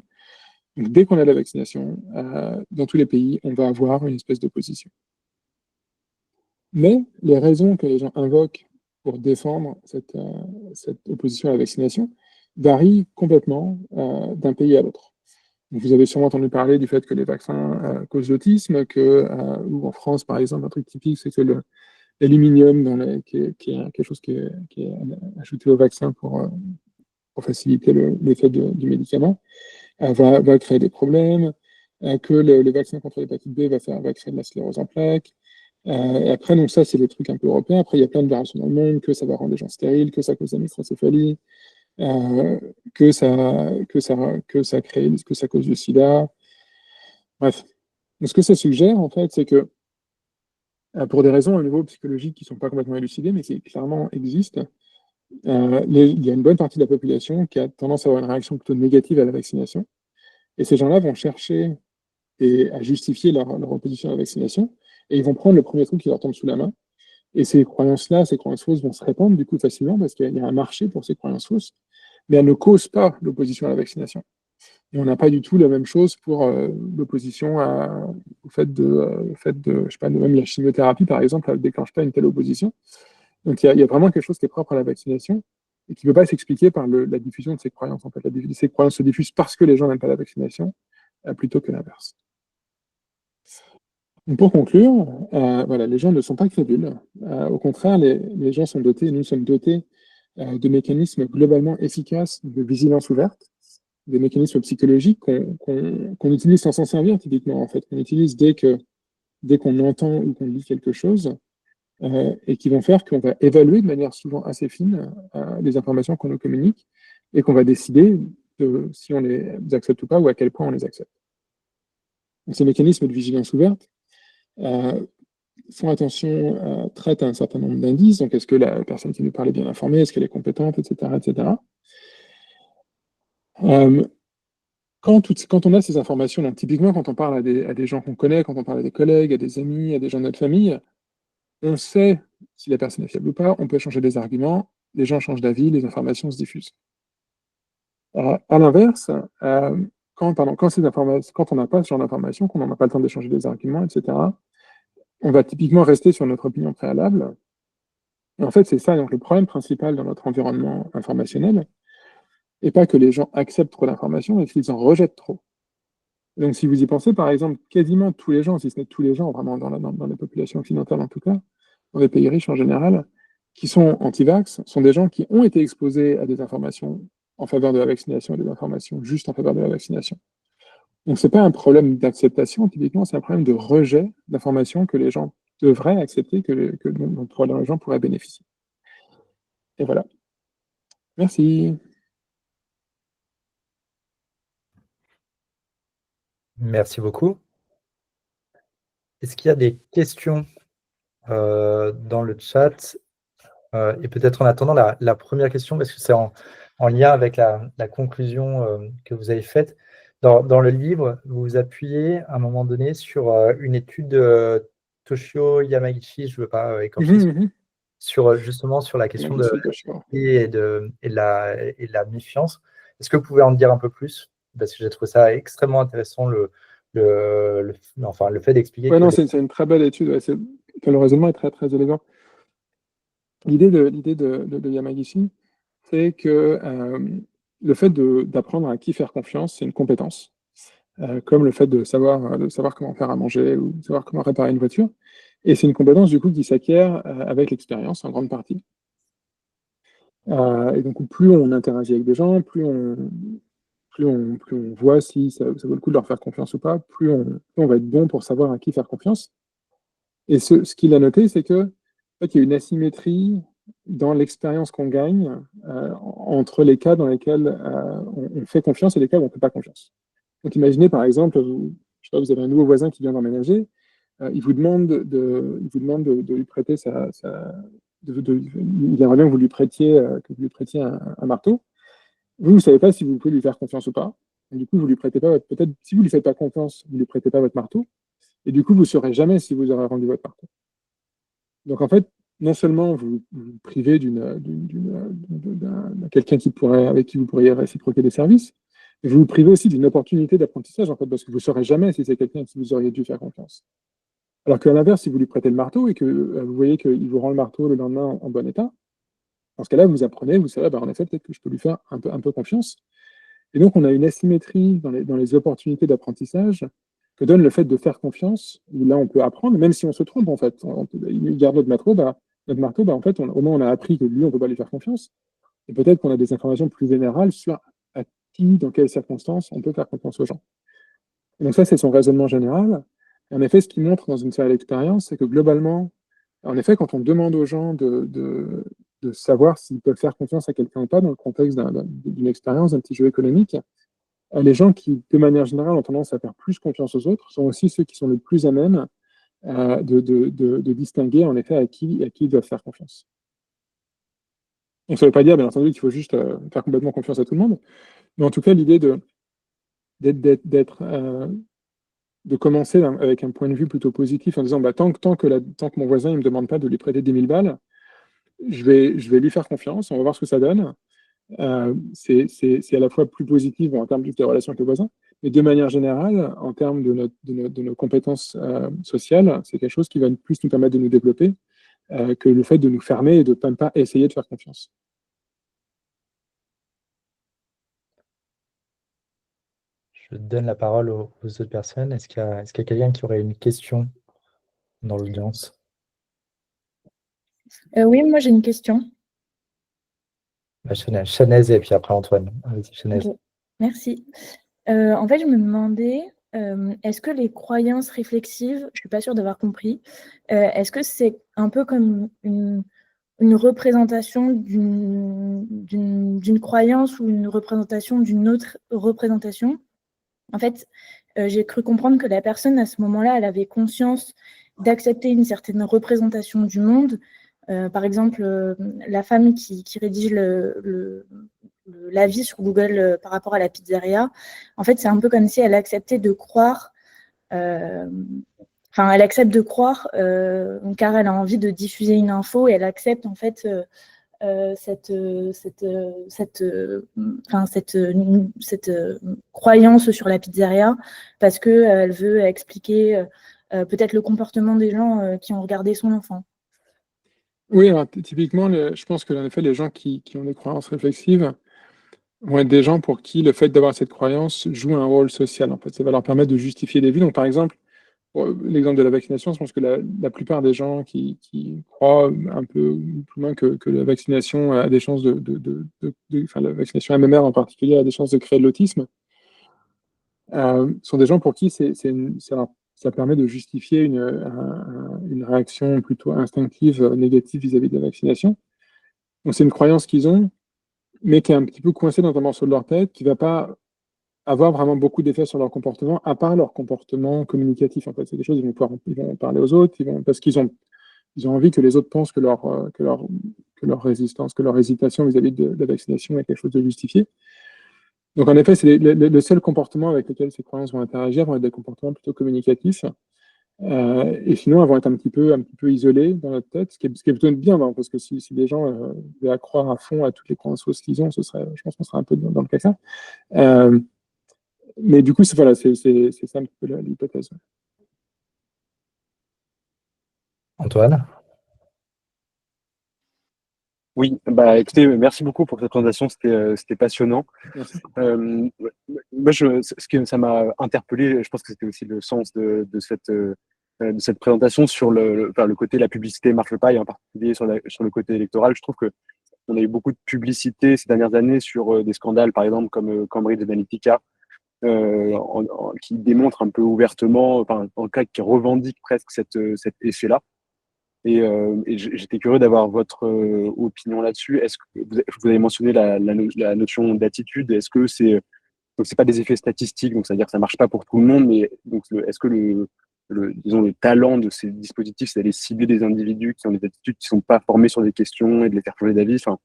Donc, dès qu'on a la vaccination, dans tous les pays, on va avoir une espèce d'opposition. Mais les raisons que les gens invoquent pour défendre cette opposition à la vaccination varient complètement d'un pays à l'autre. Vous avez sûrement entendu parler du fait que les vaccins causent l'autisme, ou en France, par exemple, un truc typique, c'est que l'aluminium, qui est quelque chose qui est ajouté au vaccin pour faciliter l'effet du médicament, va créer des problèmes, que le vaccin contre l'hépatite B va créer de la sclérose en plaques. Et après, donc ça, c'est les trucs un peu européens. Après, il y a plein de variations dans le monde, que ça va rendre les gens stériles, que ça cause la microcéphalie, que ça cause le sida. Bref. Donc, ce que ça suggère, en fait, c'est que pour des raisons au niveau psychologique qui ne sont pas complètement élucidées, mais qui clairement existent, il y a une bonne partie de la population qui a tendance à avoir une réaction plutôt négative à la vaccination. Et ces gens-là vont chercher à justifier leur opposition à la vaccination, et ils vont prendre le premier truc qui leur tombe sous la main. Et ces croyances-là, ces croyances fausses vont se répandre du coup facilement parce qu'il y a un marché pour ces croyances fausses, mais elles ne causent pas l'opposition à la vaccination. Et on n'a pas du tout la même chose pour l'opposition je sais pas, même la chimiothérapie, par exemple, elle ne déclenche pas une telle opposition. Donc il y a vraiment quelque chose qui est propre à la vaccination et qui ne peut pas s'expliquer par la diffusion de ces croyances. En fait, ces croyances se diffusent parce que les gens n'aiment pas la vaccination, plutôt que l'inverse. Donc, pour conclure, voilà, les gens ne sont pas crédules. Au contraire, les gens sont dotés, nous sommes dotés de mécanismes globalement efficaces de vigilance ouverte, des mécanismes psychologiques qu'on utilise sans s'en servir typiquement, en fait, qu'on utilise dès qu'on entend ou qu'on lit quelque chose, et qui vont faire qu'on va évaluer de manière souvent assez fine les informations qu'on nous communique et qu'on va décider de si on les accepte ou pas ou à quel point on les accepte. Donc, ces mécanismes de vigilance ouverte font attention, traitent un certain nombre d'indices. Donc, est-ce que la personne qui nous parle est bien informée, est-ce qu'elle est compétente, etc., etc. Quand on a ces informations, donc typiquement quand on parle à des gens qu'on connaît, quand on parle à des collègues, à des amis, à des gens de notre famille, on sait si la personne est fiable ou pas, on peut changer des arguments, les gens changent d'avis, les informations se diffusent. À l'inverse, quand on n'a pas ce genre d'informations, qu'on n'a pas le temps d'échanger des arguments, etc., on va typiquement rester sur notre opinion préalable. Et en fait, c'est ça donc, le problème principal dans notre environnement informationnel, et pas que les gens acceptent trop d'informations, mais qu'ils en rejettent trop. Donc, si vous y pensez, par exemple, quasiment tous les gens, si ce n'est tous les gens, vraiment dans les populations occidentales en tout cas, dans les pays riches en général, qui sont anti-vax, sont des gens qui ont été exposés à des informations en faveur de la vaccination et des informations juste en faveur de la vaccination. Donc, ce n'est pas un problème d'acceptation, typiquement, c'est un problème de rejet d'informations que les gens devraient accepter, dont les gens pourraient bénéficier. Et voilà. Merci. Merci beaucoup. Est-ce qu'il y a des questions dans le chat? Et peut-être en attendant la première question, parce que c'est en lien avec la conclusion que vous avez faite. Dans le livre, vous vous appuyez à un moment donné sur une étude de Toshio Yamaguchi, je ne veux pas écorcher, justement sur la question de la méfiance. Est-ce que vous pouvez en dire un peu plus? Parce que j'ai trouvé ça extrêmement intéressant, le fait d'expliquer Ouais, non, c'est une très belle étude. Ouais, le raisonnement est très, très élégant. L'idée de Yamaguchi, c'est que le fait d'apprendre à qui faire confiance, c'est une compétence. Comme le fait de savoir comment faire à manger ou de savoir comment réparer une voiture. Et c'est une compétence, du coup, qui s'acquiert avec l'expérience, en grande partie. Et donc, plus on interagit avec des gens, plus on voit si ça vaut le coup de leur faire confiance ou pas, plus on va être bon pour savoir à qui faire confiance. Et ce qu'il a noté, c'est que, en fait, il y a une asymétrie dans l'expérience qu'on gagne entre les cas dans lesquels on fait confiance et les cas où on ne fait pas confiance. Donc imaginez par exemple, je sais pas, vous avez un nouveau voisin qui vient d'emménager, il vous demande de lui prêter il aimerait bien que vous lui prêtiez, un marteau. Vous ne savez pas si vous pouvez lui faire confiance ou pas. Et du coup, vous lui prêtez pas, peut-être, si vous ne lui faites pas confiance, vous ne lui prêtez pas votre marteau. Et du coup, vous ne saurez jamais si vous aurez rendu votre marteau. Donc, en fait, non seulement vous privez d'un quelqu'un avec qui vous pourriez réciproquer des services, mais vous vous privez aussi d'une opportunité d'apprentissage, en fait, parce que vous ne saurez jamais si c'est quelqu'un qui vous auriez dû faire confiance. Alors qu'à l'inverse, si vous lui prêtez le marteau et que vous voyez qu'il vous rend le marteau le lendemain en bon état, dans ce cas-là, vous apprenez, vous savez, en effet, peut-être que je peux lui faire un peu confiance. Et donc, on a une asymétrie dans les opportunités d'apprentissage que donne le fait de faire confiance, où là, on peut apprendre, même si on se trompe, en fait. Il garde notre marteau, en fait, au moins, on a appris que lui, on ne peut pas lui faire confiance. Et peut-être qu'on a des informations plus générales sur à qui, dans quelles circonstances, on peut faire confiance aux gens. Et donc ça, c'est son raisonnement général. Et en effet, ce qu'il montre dans une série d'expériences, c'est que globalement, en effet, quand on demande aux gens de savoir s'ils peuvent faire confiance à quelqu'un ou pas dans le contexte d'une expérience, d'un petit jeu économique, les gens qui, de manière générale, ont tendance à faire plus confiance aux autres sont aussi ceux qui sont les plus à même de distinguer, en effet, à qui ils doivent faire confiance. Donc, ça ne veut pas dire, bien entendu, qu'il faut juste faire complètement confiance à tout le monde, mais en tout cas, l'idée de commencer avec un point de vue plutôt positif en disant tant que mon voisin ne me demande pas de lui prêter 10 000 balles, je vais lui faire confiance, on va voir ce que ça donne. C'est à la fois plus positif en termes de relations avec le voisin, mais de manière générale, en termes de nos compétences sociales, c'est quelque chose qui va plus nous permettre de nous développer que le fait de nous fermer et de ne même pas essayer de faire confiance. Je donne la parole aux autres personnes. Est-ce qu'il y a quelqu'un qui aurait une question dans l'audience? Oui, moi j'ai une question. Chanaise et puis après Antoine. Vas-y, Chanaise. Okay. Merci. En fait, je me demandais, est-ce que les croyances réflexives, je ne suis pas sûre d'avoir compris, est-ce que c'est un peu comme une représentation d'une croyance ou une représentation d'une autre représentation? En fait, j'ai cru comprendre que la personne, à ce moment-là, elle avait conscience d'accepter une certaine représentation du monde. Par exemple, la femme qui rédige l'avis sur Google par rapport à la pizzeria, en fait, c'est un peu comme si elle acceptait de croire, elle accepte de croire car elle a envie de diffuser une info et elle accepte en fait cette croyance sur la pizzeria parce qu'elle veut expliquer peut-être le comportement des gens qui ont regardé son enfant. Oui, alors, typiquement, je pense que en effet, les gens qui ont des croyances réflexives vont être des gens pour qui le fait d'avoir cette croyance joue un rôle social. En fait, ça va leur permettre de justifier des vies. Donc, par exemple, l'exemple de la vaccination, je pense que la plupart des gens qui croient un peu plus loin que la vaccination a des chances la vaccination MMR en particulier a des chances de créer de l'autisme, sont des gens pour qui ça permet de justifier une réaction plutôt instinctive négative vis-à-vis de la vaccination. Donc c'est une croyance qu'ils ont, mais qui est un petit peu coincée dans un morceau de leur tête, qui ne va pas avoir vraiment beaucoup d'effets sur leur comportement, à part leur comportement communicatif. En fait, c'est des choses, ils vont parler aux autres, parce qu'ils ont envie que les autres pensent que leur résistance, que leur hésitation vis-à-vis de la vaccination est quelque chose de justifié. Donc, en effet, c'est le seul comportement avec lequel ces croyances vont interagir vont être des comportements plutôt communicatifs. Et sinon, elles vont être un petit peu isolées dans notre tête, ce qui est plutôt bien, hein, parce que si les gens devaient croire à fond à toutes les croyances fausses qu'ils ont, je pense qu'on serait un peu dans le caca. Mais du coup, c'est ça un petit peu l'hypothèse. Antoine? Oui, écoutez, merci beaucoup pour cette présentation, c'était passionnant. Merci. Moi, ça m'a interpellé, je pense que c'était aussi le sens de cette présentation sur le côté la publicité marche pas, et en particulier sur le côté électoral. Je trouve que on a eu beaucoup de publicité ces dernières années sur des scandales, par exemple, comme Cambridge Analytica, qui démontrent un peu ouvertement, en cas qui revendiquent presque cet effet-là. Et j'étais curieux d'avoir votre opinion là-dessus. Est-ce que vous avez mentionné la notion d'attitude? Est-ce que c'est pas des effets statistiques, donc c'est-à-dire que ça marche pas pour tout le monde, mais donc est-ce que disons, le talent de ces dispositifs, c'est d'aller cibler des individus qui ont des attitudes qui ne sont pas formés sur des questions et de les faire changer d'avis. Enfin,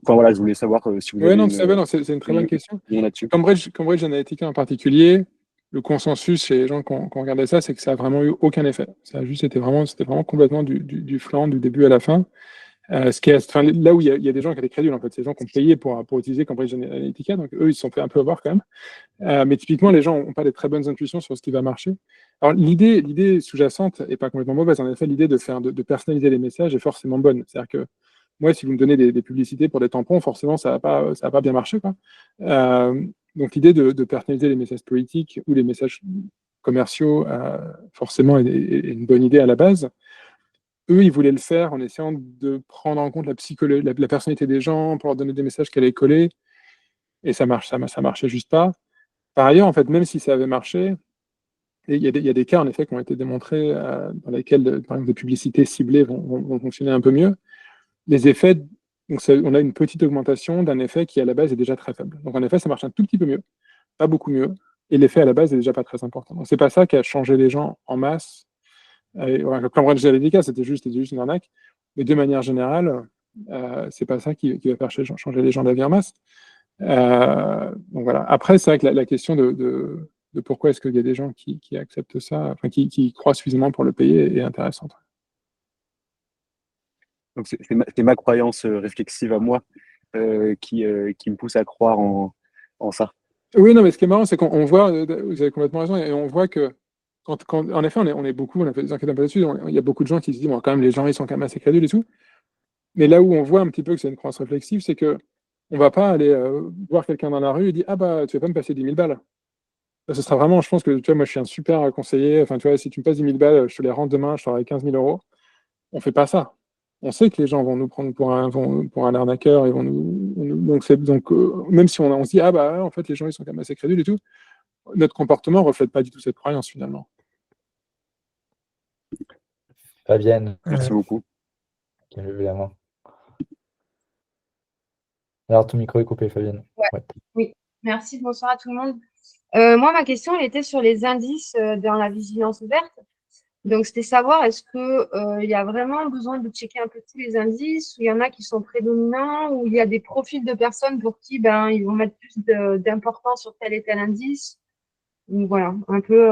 voilà, je voulais savoir si vous Oui, avez non, c'est une très bonne question. là-dessus. Cambridge Analytica en particulier, le consensus chez les gens qui ont regardé ça, c'est que ça n'a vraiment eu aucun effet. Ça a juste c'était vraiment complètement du flanc du début à la fin. Là où il y a des gens qui étaient crédules, en fait, c'est des gens qui ont payé pour utiliser Cambridge Analytica, donc eux, ils se sont fait un peu avoir quand même. Mais typiquement, les gens n'ont pas des très bonnes intuitions sur ce qui va marcher. Alors, l'idée sous-jacente n'est pas complètement mauvaise. En effet, l'idée de personnaliser les messages est forcément bonne. C'est-à-dire que moi, si vous me donnez des publicités pour des tampons, forcément, ça va pas bien marcher, quoi. Donc, l'idée de personnaliser les messages politiques ou les messages commerciaux, forcément, est une bonne idée à la base. Eux, ils voulaient le faire en essayant de prendre en compte la psychologie, la personnalité des gens pour leur donner des messages qui allaient coller. Et ça marchait juste pas. Par ailleurs, en fait, même si ça avait marché, et il y a des cas, en effet, qui ont été démontrés dans lesquels, par exemple, des publicités ciblées vont fonctionner un peu mieux. Les effets, donc on a une petite augmentation d'un effet qui, à la base, est déjà très faible. Donc, en effet, ça marche un tout petit peu mieux, pas beaucoup mieux, et l'effet, à la base, est déjà pas très important. Donc, c'est pas ça qui a changé les gens en masse. Comme Cambridge Analytica, c'était juste une arnaque. Mais de manière générale, c'est pas ça qui va faire changer les gens d'avis en masse. Donc voilà. Après, c'est vrai que la question de pourquoi est-ce qu'il y a des gens qui acceptent ça, enfin qui croient suffisamment pour le payer est intéressante. Donc c'est ma croyance réflexive à moi qui me pousse à croire en ça. Oui, non, mais ce qui est marrant, c'est qu'on voit, vous avez complètement raison, et on voit que en effet, on est beaucoup, on a fait des enquêtes un peu là-dessus, il y a beaucoup de gens qui se disent, bon, quand même, les gens, ils sont quand même assez crédules et tout. Mais là où on voit un petit peu que c'est une croyance réflexive, c'est que on va pas aller voir quelqu'un dans la rue et dire, ah bah, tu vas pas me passer 10 000 balles. Ce sera vraiment, je pense que, tu vois, moi, je suis un super conseiller. Enfin, tu vois, si tu me passes 10 000 balles, je te les rends demain, je t'aurai 15 000 euros. On fait pas ça. On sait que les gens vont nous prendre pour un arnaqueur. Donc, même si on se dit, ah bah, en fait, les gens, ils sont quand même assez crédules et tout, notre comportement ne reflète pas du tout cette croyance, finalement. Fabienne, Merci beaucoup. qui a levé la main. Alors, ton micro est coupé, Fabienne. Ouais. Ouais. Oui, merci, bonsoir à tout le monde. Moi, ma question, elle était sur les indices dans la vigilance ouverte. Donc, c'était savoir, est-ce que il y a vraiment besoin de checker un peu tous les indices, ou il y en a qui sont prédominants, ou il y a des profils de personnes pour qui ils vont mettre plus d'importance sur tel et tel indice. Donc, voilà, un peu.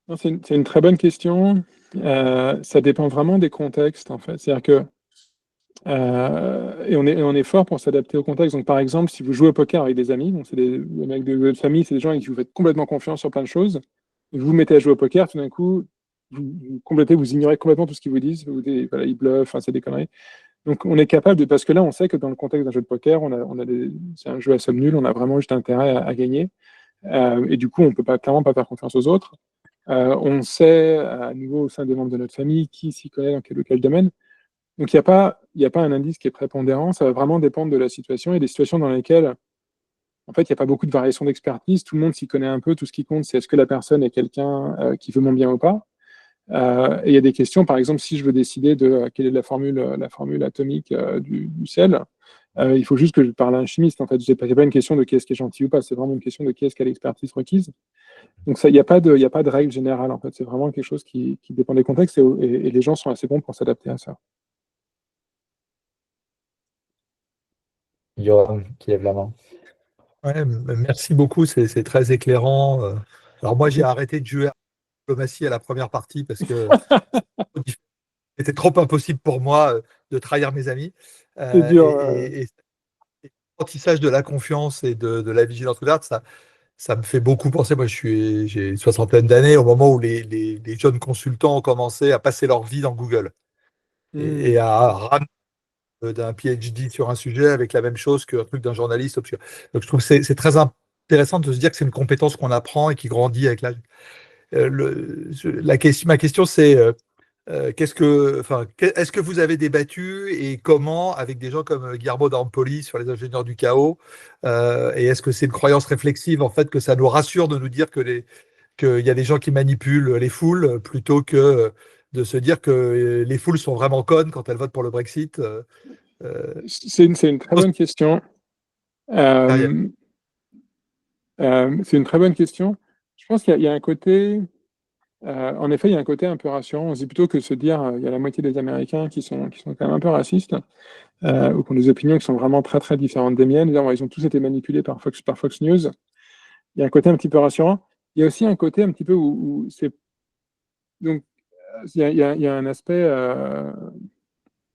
Non, c'est une très bonne question. Ça dépend vraiment des contextes, en fait. C'est-à-dire que et on est fort pour s'adapter au contexte. Donc, par exemple, si vous jouez au poker avec des amis, donc c'est des mecs de votre famille, c'est des gens avec qui vous faites complètement confiance sur plein de choses, et vous vous mettez à jouer au poker, tout d'un coup, vous ignorez complètement tout ce qu'ils vous disent. Voilà, ils bluffent, enfin, c'est des conneries. Donc, on est capable de, parce que là, on sait que dans le contexte d'un jeu de poker, c'est un jeu à somme nulle, on a vraiment juste intérêt à gagner. Et du coup, on peut clairement pas faire confiance aux autres. On sait, à nouveau, au sein des membres de notre famille, qui s'y connaît dans quel domaine. Donc, il n'y a pas un indice qui est prépondérant, ça va vraiment dépendre de la situation et des situations dans lesquelles, en fait, il n'y a pas beaucoup de variations d'expertise, tout le monde s'y connaît un peu, tout ce qui compte, c'est est-ce que la personne est quelqu'un qui veut mon bien ou pas. Et il y a des questions, par exemple, si je veux décider de quelle est la formule atomique du sel, il faut juste que je parle à un chimiste, en fait. Ce n'est pas une question de qui est-ce qui est gentil ou pas, c'est vraiment une question de qui est-ce qui a l'expertise requise. Donc, il n'y a pas de règle générale, en fait. C'est vraiment quelque chose qui dépend des contextes et les gens sont assez bons pour s'adapter à ça. Yoram, qui lève la main. Ouais, merci beaucoup, c'est très éclairant. Alors moi, j'ai arrêté de jouer à la diplomatie à la première partie parce que c'était trop impossible pour moi de trahir mes amis. C'est dur. Et l'apprentissage de la confiance et de la vigilance ouverte, ça me fait beaucoup penser. Moi, j'ai une soixantaine d'années au moment où les jeunes consultants ont commencé à passer leur vie dans Google et à ramener d'un PhD sur un sujet avec la même chose qu'un truc d'un journaliste obscur. Donc je trouve que c'est très intéressant de se dire que c'est une compétence qu'on apprend et qui grandit avec l'âge. Ma question c'est est-ce que vous avez débattu et comment avec des gens comme Guillermo d'Ampoli sur les ingénieurs du chaos et est-ce que c'est une croyance réflexive en fait que ça nous rassure de nous dire qu'il y a des gens qui manipulent les foules plutôt que de se dire que les foules sont vraiment connes quand elles votent pour le Brexit C'est une très bonne question. C'est une très bonne question. Je pense qu'il y a un côté. En effet, il y a un côté un peu rassurant. On se dit plutôt que de se dire il y a la moitié des Américains qui sont quand même un peu racistes, ou qui ont des opinions qui sont vraiment très très différentes des miennes. Ils ont tous été manipulés par Fox News. Il y a un côté un petit peu rassurant. Il y a aussi un côté un petit peu où c'est... Donc, il y a un aspect...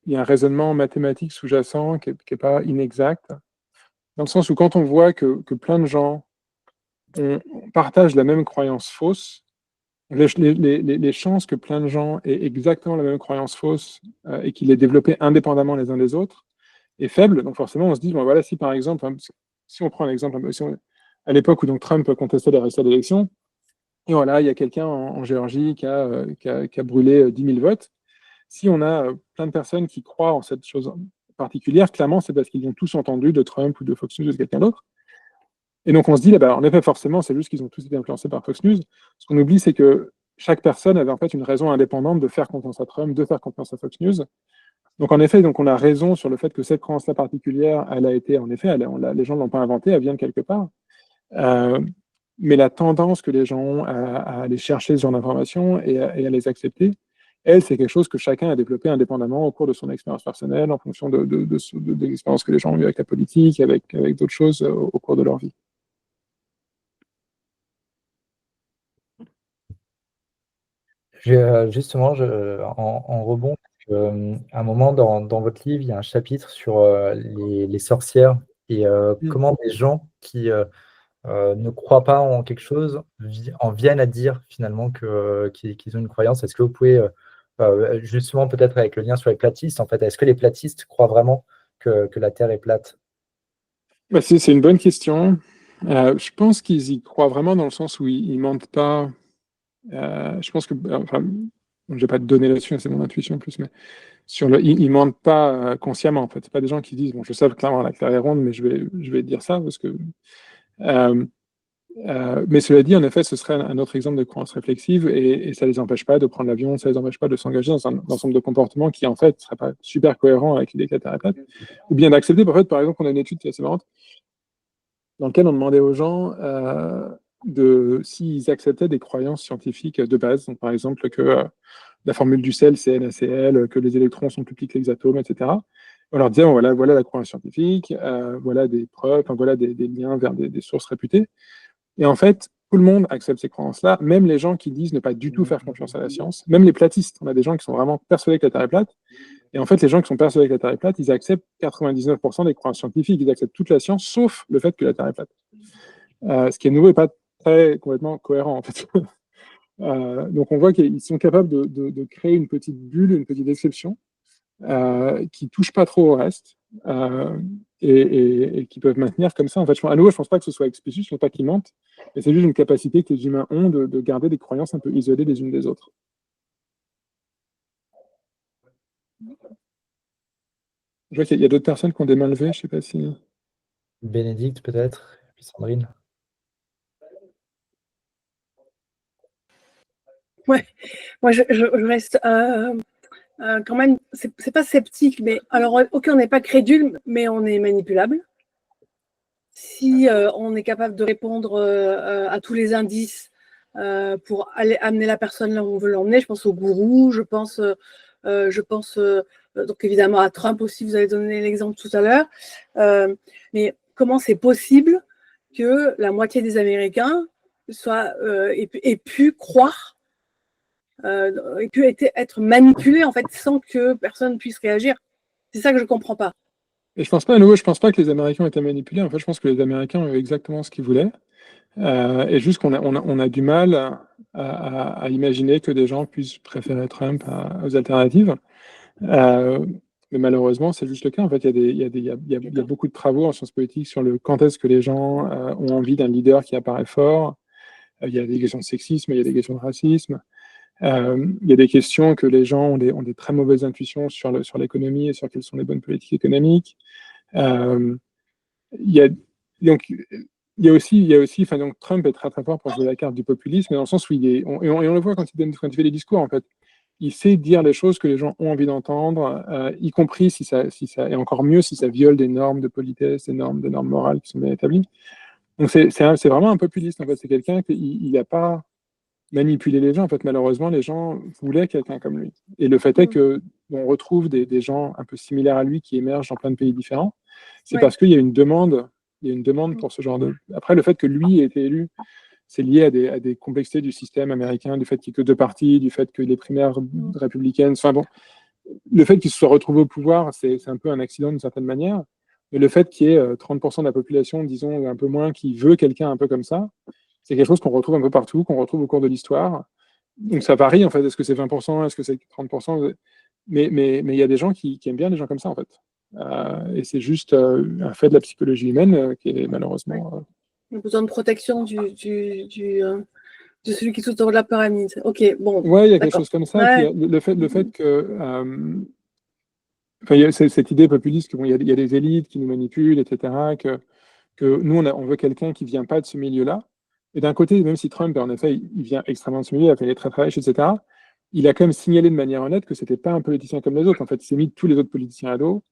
il y a un raisonnement mathématique sous-jacent qui est pas inexact, dans le sens où quand on voit que plein de gens partagent la même croyance fausse, les chances que plein de gens aient exactement la même croyance fausse et qu'ils l'aient développée indépendamment les uns des autres est faible. Donc forcément, on se dit, bon, voilà, si par exemple, si on prend un exemple, à l'époque où donc Trump contestait les résultats d'élection, et voilà, il y a quelqu'un en Géorgie qui a brûlé 10 000 votes. Si on a plein de personnes qui croient en cette chose particulière, clairement, c'est parce qu'ils ont tous entendu de Trump ou de Fox News ou de quelqu'un d'autre. Et donc on se dit, là, en effet, forcément, c'est juste qu'ils ont tous été influencés par Fox News. Ce qu'on oublie, c'est que chaque personne avait en fait une raison indépendante de faire confiance à Trump, de faire confiance à Fox News. Donc en effet, on a raison sur le fait que cette croyance-là particulière, elle a été, en effet, les gens ne l'ont pas inventée, elle vient de quelque part. Mais la tendance que les gens ont à aller chercher ce genre d'informations et à les accepter, elle, c'est quelque chose que chacun a développé indépendamment au cours de son expérience personnelle, en fonction de l'expérience que les gens ont eu avec la politique, avec d'autres choses au cours de leur vie. Justement, en rebond, à un moment dans votre livre, il y a un chapitre sur les sorcières et comment des gens qui ne croient pas en quelque chose en viennent à dire finalement qu'ils ont une croyance. Est-ce que vous pouvez, justement peut-être avec le lien sur les platistes, en fait, est-ce que les platistes croient vraiment que la Terre est plate? Bah, c'est une bonne question. Je pense qu'ils y croient vraiment dans le sens où ils mentent pas. Je pense que, enfin, je ne vais pas te donner là-dessus, c'est mon intuition en plus, mais ils mentent pas consciemment en fait. C'est pas des gens qui disent bon, je sais clairement la Terre est ronde, mais je vais dire ça parce que. Mais cela dit, en effet, ce serait un autre exemple de croyance réflexive et ça ne les empêche pas de prendre l'avion, ça ne les empêche pas de s'engager dans un ensemble de comportements qui, en fait, ne seraient pas super cohérents avec l'idée que la Terre est plate. Ou bien d'accepter, en fait, par exemple, on a une étude qui est assez marrante, dans laquelle on demandait aux gens s'ils acceptaient des croyances scientifiques de base. Donc, par exemple, que la formule du sel, c'est NaCl, que les électrons sont plus petits que les atomes, etc. On leur disait, bon, voilà la croyance scientifique, voilà des preuves, voilà des liens vers des sources réputées. Et en fait, tout le monde accepte ces croyances-là, même les gens qui disent ne pas du tout faire confiance à la science, même les platistes. On a des gens qui sont vraiment persuadés que la Terre est plate. Et en fait, les gens qui sont persuadés que la Terre est plate, ils acceptent 99% des croyances scientifiques, ils acceptent toute la science, sauf le fait que la Terre est plate. Ce qui est nouveau et pas très complètement cohérent, en fait. Donc on voit qu'ils sont capables de créer une petite bulle, une petite exception, qui ne touche pas trop au reste, et qui peuvent maintenir comme ça. En fait, à nouveau, je ne pense pas que ce soit explicite, je ne pense pas qu'ils mentent, mais c'est juste une capacité que les humains ont de garder des croyances un peu isolées les unes des autres. Je vois qu'il y a d'autres personnes qui ont des mains levées, je ne sais pas si... Bénédicte peut-être, puis Sandrine. Ouais, moi je reste quand même, c'est pas sceptique, mais alors, ok, on n'est pas crédule, mais on est manipulable. Si on est capable de répondre à tous les indices pour aller amener la personne là où on veut l'emmener, je pense au gourou, je pense donc évidemment à Trump aussi, vous avez donné l'exemple tout à l'heure. Mais comment c'est possible que la moitié des Américains aient pu croire et pu être manipulés en fait sans que personne puisse réagir? C'est ça que je comprends pas. Et je pense pas, à nouveau, je pense pas que les Américains ont été manipulés. En fait, je pense que les Américains ont eu exactement ce qu'ils voulaient. Et juste qu'on a du mal à imaginer que des gens puissent préférer Trump aux alternatives. Mais malheureusement, c'est juste le cas. En fait, il y a beaucoup de travaux en sciences politiques sur quand est-ce que les gens ont envie d'un leader qui apparaît fort. Il y a des questions de sexisme, il y a des questions de racisme. Il y a des questions que les gens ont des très mauvaises intuitions sur l'économie et sur quelles sont les bonnes politiques économiques. Il y a, donc, il y a aussi enfin, donc, Trump est très très fort pour jouer la carte du populisme, dans le sens où on le voit quand il fait des discours, en fait. Il sait dire les choses que les gens ont envie d'entendre, y compris si ça, et encore mieux si ça viole des normes de politesse, des normes morales qui sont bien établies. Donc c'est vraiment un populiste, en fait. C'est quelqu'un qui n'a pas manipuler les gens. En fait, malheureusement, les gens voulaient quelqu'un comme lui. Et le fait est que on retrouve des gens un peu similaires à lui qui émergent dans plein de pays différents. C'est Ouais. parce qu'il y a une demande. Il y a une demande pour ce genre de. Après, le fait que lui ait été élu, c'est lié à des complexités du système américain, du fait qu'il n'y ait que deux partis, du fait que les primaires républicaines. Enfin bon, le fait qu'il se soit retrouvé au pouvoir, c'est un peu un accident d'une certaine manière. Mais le fait qu'il y ait 30% de la population, disons un peu moins, qui veut quelqu'un un peu comme ça, c'est quelque chose qu'on retrouve un peu partout, qu'on retrouve au cours de l'histoire. Donc ça varie en fait. Est-ce que c'est 20%, est-ce que c'est 30%? Mais il y a des gens qui aiment bien les gens comme ça en fait. Et c'est juste un fait de la psychologie humaine qui est malheureusement. On a besoin de protection de celui qui est tout en haut de la pyramide. Ok, bon. Ouais, il y a quelque d'accord. chose comme ça. Ouais. Puis, le fait que enfin, il y a cette idée populiste qu'il y a des élites qui nous manipulent, etc. Que nous, on veut quelqu'un qui ne vient pas de ce milieu-là. Et d'un côté, même si Trump, en effet, il vient extrêmement de ce milieu, il est très très riche, etc., il a quand même signalé de manière honnête que ce n'était pas un politicien comme les autres. En fait, il s'est mis tous les autres politiciens à dos.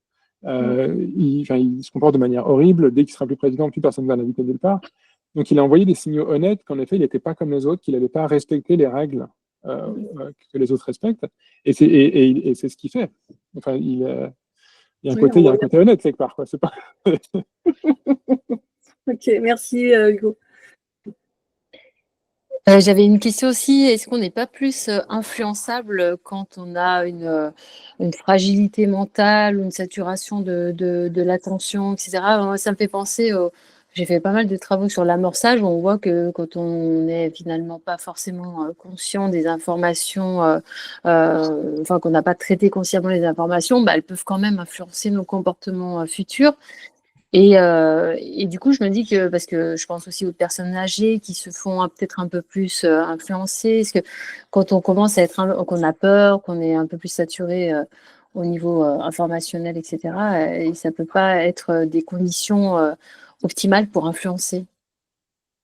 Il se comporte de manière horrible. Dès qu'il sera plus président, plus personne ne va l'inviter nulle part. Donc, il a envoyé des signaux honnêtes qu'en effet, il n'était pas comme les autres, qu'il n'allait pas respecter les règles que les autres respectent. Et c'est ce qu'il fait. Enfin, il y a un côté honnête quelque part, quoi. C'est pas. Ok, merci Hugo. J'avais une question aussi, est-ce qu'on n'est pas plus influençable quand on a une fragilité mentale ou une saturation de l'attention, etc. Moi, ça me fait penser j'ai fait pas mal de travaux sur l'amorçage, où on voit que quand on n'est finalement pas forcément conscient des informations, enfin qu'on n'a pas traité consciemment les informations, bah, elles peuvent quand même influencer nos comportements futurs. Et du coup, je me dis que, parce que je pense aussi aux personnes âgées qui se font peut-être un peu plus influencer, parce que quand on commence à être, qu'on a peur, qu'on est un peu plus saturé au niveau informationnel, etc., et ça peut pas être des conditions optimales pour influencer.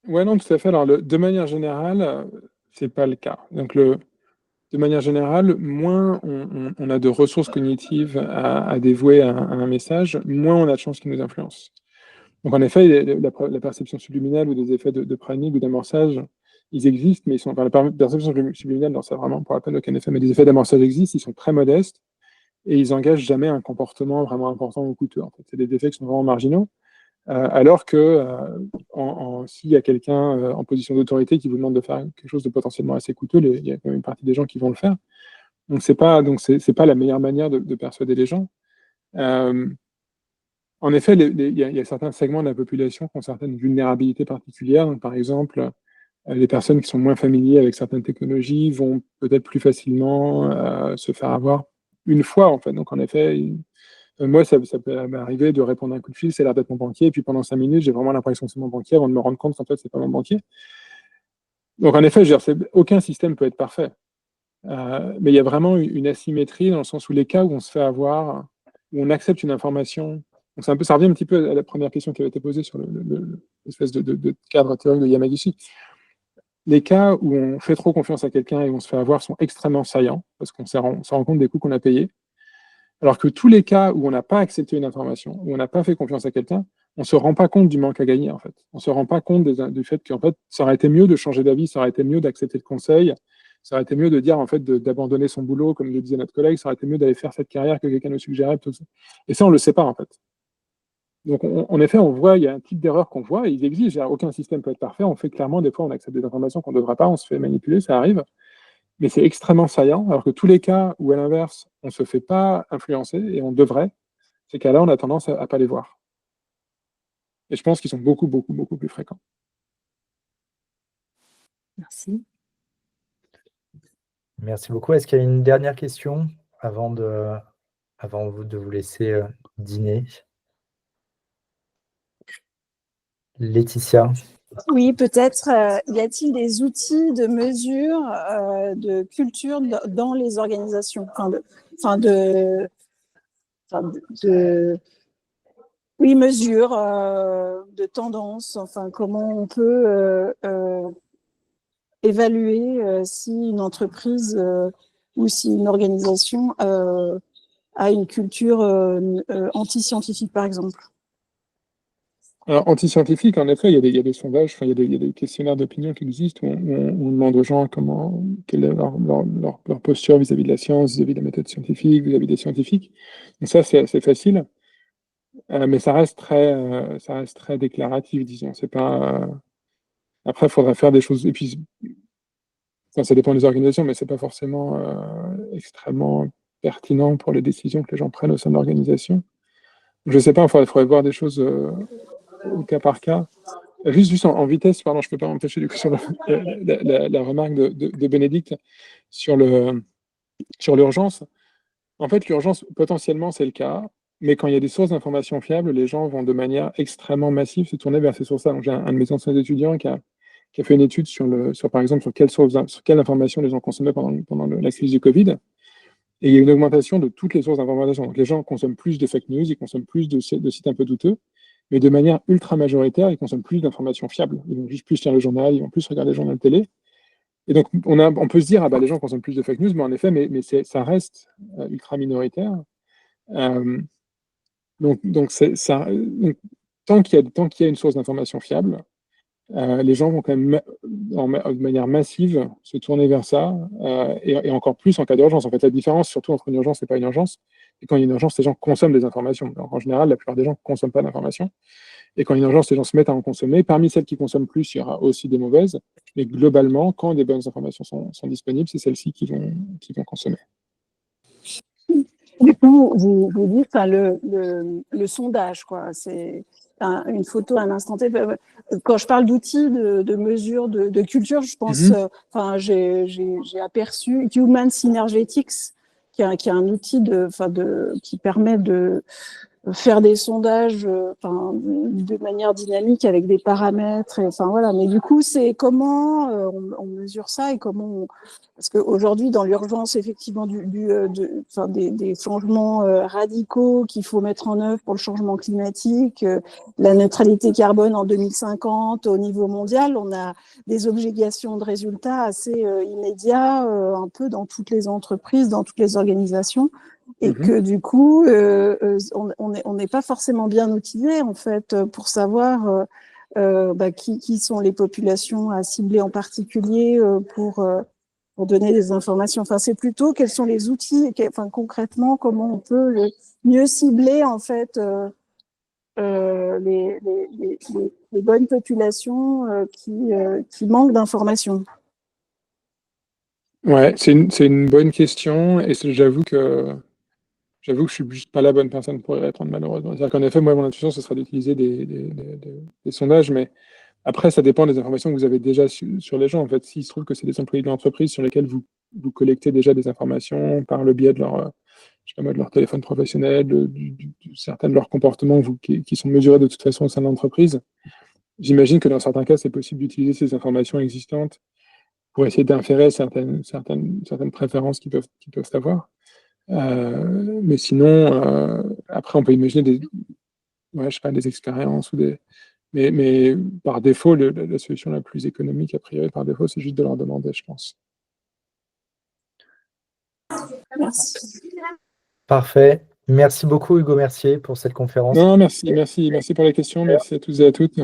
Ouais, non, tout à fait. Alors, de manière générale, c'est pas le cas. Donc, de manière générale, moins on a de ressources cognitives à dévouer à un message, moins on a de chances qu'il nous influence. Donc, en effet, la perception subliminale ou des effets de planning ou d'amorçage, ils existent, mais ils sont. Enfin, la perception subliminale, non, ça vraiment pour la peine aucun effet, mais les effets d'amorçage existent, ils sont très modestes et ils engagent jamais un comportement vraiment important ou coûteux. En fait, c'est des effets qui sont vraiment marginaux. Alors que s'il y a quelqu'un en position d'autorité qui vous demande de faire quelque chose de potentiellement assez coûteux, il y a quand même une partie des gens qui vont le faire. Donc c'est pas la meilleure manière de persuader les gens. En effet, il y a certains segments de la population qui ont certaines vulnérabilités particulières. Donc, par exemple, les personnes qui sont moins familières avec certaines technologies vont peut-être plus facilement se faire avoir une fois, en fait. Donc, en effet, moi, ça peut m'arriver de répondre à un coup de fil, c'est l'air d'être mon banquier, et puis pendant 5 minutes, j'ai vraiment l'impression que c'est mon banquier avant de me rendre compte qu'en fait, c'est pas mon banquier. Donc, en effet, aucun système peut être parfait. Mais il y a vraiment une asymétrie dans le sens où les cas où on se fait avoir, où on accepte une information. Donc ça revient un petit peu à la première question qui avait été posée sur l'espèce de cadre théorique de Yamaguchi. Les cas où on fait trop confiance à quelqu'un et on se fait avoir sont extrêmement saillants, parce qu'on se rend compte des coûts qu'on a payés. Alors que tous les cas où on n'a pas accepté une information, où on n'a pas fait confiance à quelqu'un, on ne se rend pas compte du manque à gagner, en fait. On ne se rend pas compte du fait qu'en fait, ça aurait été mieux de changer d'avis, ça aurait été mieux d'accepter le conseil, ça aurait été mieux de dire, en fait, d'abandonner son boulot, comme le disait notre collègue, ça aurait été mieux d'aller faire cette carrière que quelqu'un nous suggérait. Tout ça. Et ça, on ne le sait pas, en fait. Donc, en effet, on voit, il y a un type d'erreur qu'on voit, et ils exigent, aucun système peut être parfait, on fait clairement, des fois, on accepte des informations qu'on ne devrait pas, on se fait manipuler, ça arrive. Mais c'est extrêmement saillant, alors que tous les cas où, à l'inverse, on ne se fait pas influencer, et on devrait, ces cas-là, on a tendance à ne pas les voir. Et je pense qu'ils sont beaucoup, beaucoup, beaucoup plus fréquents. Merci. Merci beaucoup. Est-ce qu'il y a une dernière question avant de vous laisser dîner? Laetitia. Oui, peut-être y a-t-il des outils de mesure de culture dans les organisations, oui, mesure de tendance, enfin comment on peut évaluer si une entreprise ou si une organisation a une culture anti-scientifique, par exemple. Alors, anti-scientifique, en effet, il y a des sondages, enfin, il y a des questionnaires d'opinion qui existent où on demande aux gens quelle est leur posture vis-à-vis de la science, vis-à-vis de la méthode scientifique, vis-à-vis des scientifiques. Donc ça, c'est assez facile, mais ça reste très déclaratif, disons. C'est pas, après, il faudrait faire des choses. Et puis, enfin, ça dépend des organisations, mais c'est pas forcément extrêmement pertinent pour les décisions que les gens prennent au sein de l'organisation. Je sais pas, il faudrait voir des choses au cas par cas. Juste en vitesse, pardon, je ne peux pas m'empêcher du coup sur la remarque de Bénédicte sur l'urgence. En fait, l'urgence, potentiellement, c'est le cas, mais quand il y a des sources d'informations fiables, les gens vont de manière extrêmement massive se tourner vers ces sources-là. Donc, j'ai un de mes anciens étudiants qui a fait une étude par exemple, sur quelle information les gens consommaient pendant la crise du Covid. Et il y a une augmentation de toutes les sources d'information. Donc, les gens consomment plus de fake news, ils consomment plus de sites un peu douteux, mais de manière ultra majoritaire, ils consomment plus d'informations fiables. Ils vont juste plus lire le journal, ils vont plus regarder le journal télé. Et donc, on peut se dire, ah bah, les gens consomment plus de fake news, mais en effet, ça reste ultra minoritaire. Donc, tant qu'il y a une source d'information fiable, les gens vont quand même, de manière massive, se tourner vers ça, et encore plus en cas d'urgence. En fait, la différence, surtout entre une urgence et pas une urgence, c'est quand il y a une urgence, les gens consomment des informations. Alors, en général, la plupart des gens ne consomment pas d'informations. Et quand il y a une urgence, les gens se mettent à en consommer. Parmi celles qui consomment plus, il y aura aussi des mauvaises. Mais globalement, quand des bonnes informations sont disponibles, c'est celles-ci qui vont consommer. Du coup, vous dites enfin, le sondage, quoi. C'est une photo à un instant T. Quand je parle d'outils de mesure de culture, je pense, enfin, j'ai aperçu Human Synergetics, qui est un outil qui permet de faire des sondages de manière dynamique avec des paramètres. Enfin voilà. Mais du coup, c'est comment on mesure ça et comment parce qu'aujourd'hui, dans l'urgence effectivement des changements radicaux qu'il faut mettre en œuvre pour le changement climatique, la neutralité carbone en 2050 au niveau mondial, on a des obligations de résultats assez immédiats un peu dans toutes les entreprises, dans toutes les organisations. Et que du coup, on n'est pas forcément bien outillé en fait pour savoir qui sont les populations à cibler en particulier pour donner des informations. Enfin, c'est plutôt quels sont les outils, concrètement comment on peut mieux cibler en fait les bonnes populations qui manquent d'informations. Ouais, c'est une bonne question, et j'avoue que je suis juste pas la bonne personne pour y répondre, malheureusement. C'est-à-dire qu'en effet, moi, mon intuition, ce serait d'utiliser des sondages, mais après, ça dépend des informations que vous avez déjà sur les gens. En fait, s'il se trouve que c'est des employés de l'entreprise sur lesquels vous collectez déjà des informations par le biais de leur téléphone professionnel, certains de leurs comportements qui sont mesurés de toute façon au sein de l'entreprise, j'imagine que dans certains cas, c'est possible d'utiliser ces informations existantes pour essayer d'inférer certaines préférences qu'ils peuvent avoir. Mais sinon, après, on peut imaginer des expériences mais par défaut, la solution la plus économique, a priori, par défaut, c'est juste de leur demander, je pense. Merci. Parfait. Merci beaucoup, Hugo Mercier, pour cette conférence. Non, merci pour les questions. Merci à tous et à toutes.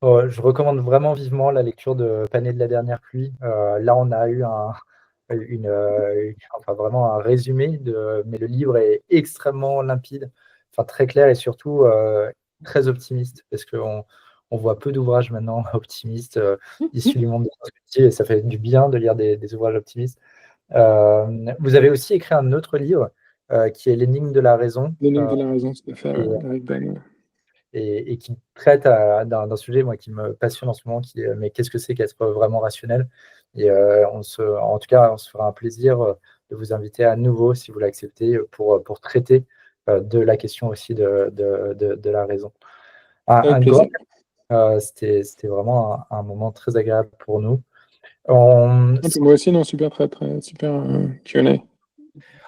Je recommande vraiment vivement la lecture de Panet de la dernière pluie. Là, on a eu vraiment un résumé, mais le livre est extrêmement limpide, très clair et surtout très optimiste, parce qu'on voit peu d'ouvrages maintenant optimistes issus du monde de l'outil, et ça fait du bien de lire des ouvrages optimistes. Vous avez aussi écrit un autre livre qui est L'énigme de la raison. L'énigme de la raison, tout à fait, avec Ben. Et qui traite d'un sujet moi, qui me passionne en ce moment, qui est mais qu'est-ce que c'est qu'être vraiment rationnel. Et en tout cas, on se fera un plaisir de vous inviter à nouveau, si vous l'acceptez, pour traiter de la question aussi de la raison. C'était vraiment un moment très agréable pour nous. Moi aussi, non, super Q&A.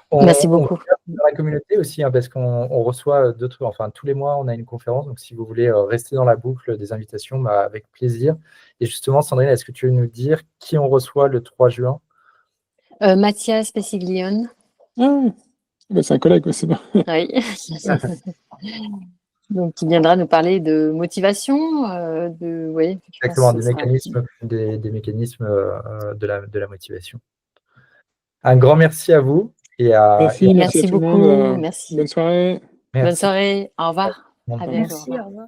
Merci beaucoup. Dans la communauté aussi, parce qu'on reçoit tous les mois, on a une conférence. Donc, si vous voulez rester dans la boucle des invitations, avec plaisir. Et justement, Sandrine, est-ce que tu veux nous dire qui on reçoit le 3 juin? Mathias Pessiglione. Ah, c'est un collègue, c'est bon. Oui. Donc, qui viendra nous parler de motivation, oui, je pense Exactement, que des ce sera- mécanismes de la motivation. Un grand merci à vous et à Merci, merci à Merci tout le beaucoup, monde. merci. Bonne soirée. Bonne merci. soirée, au revoir. À Merci. bientôt, au Merci, revoir. au revoir.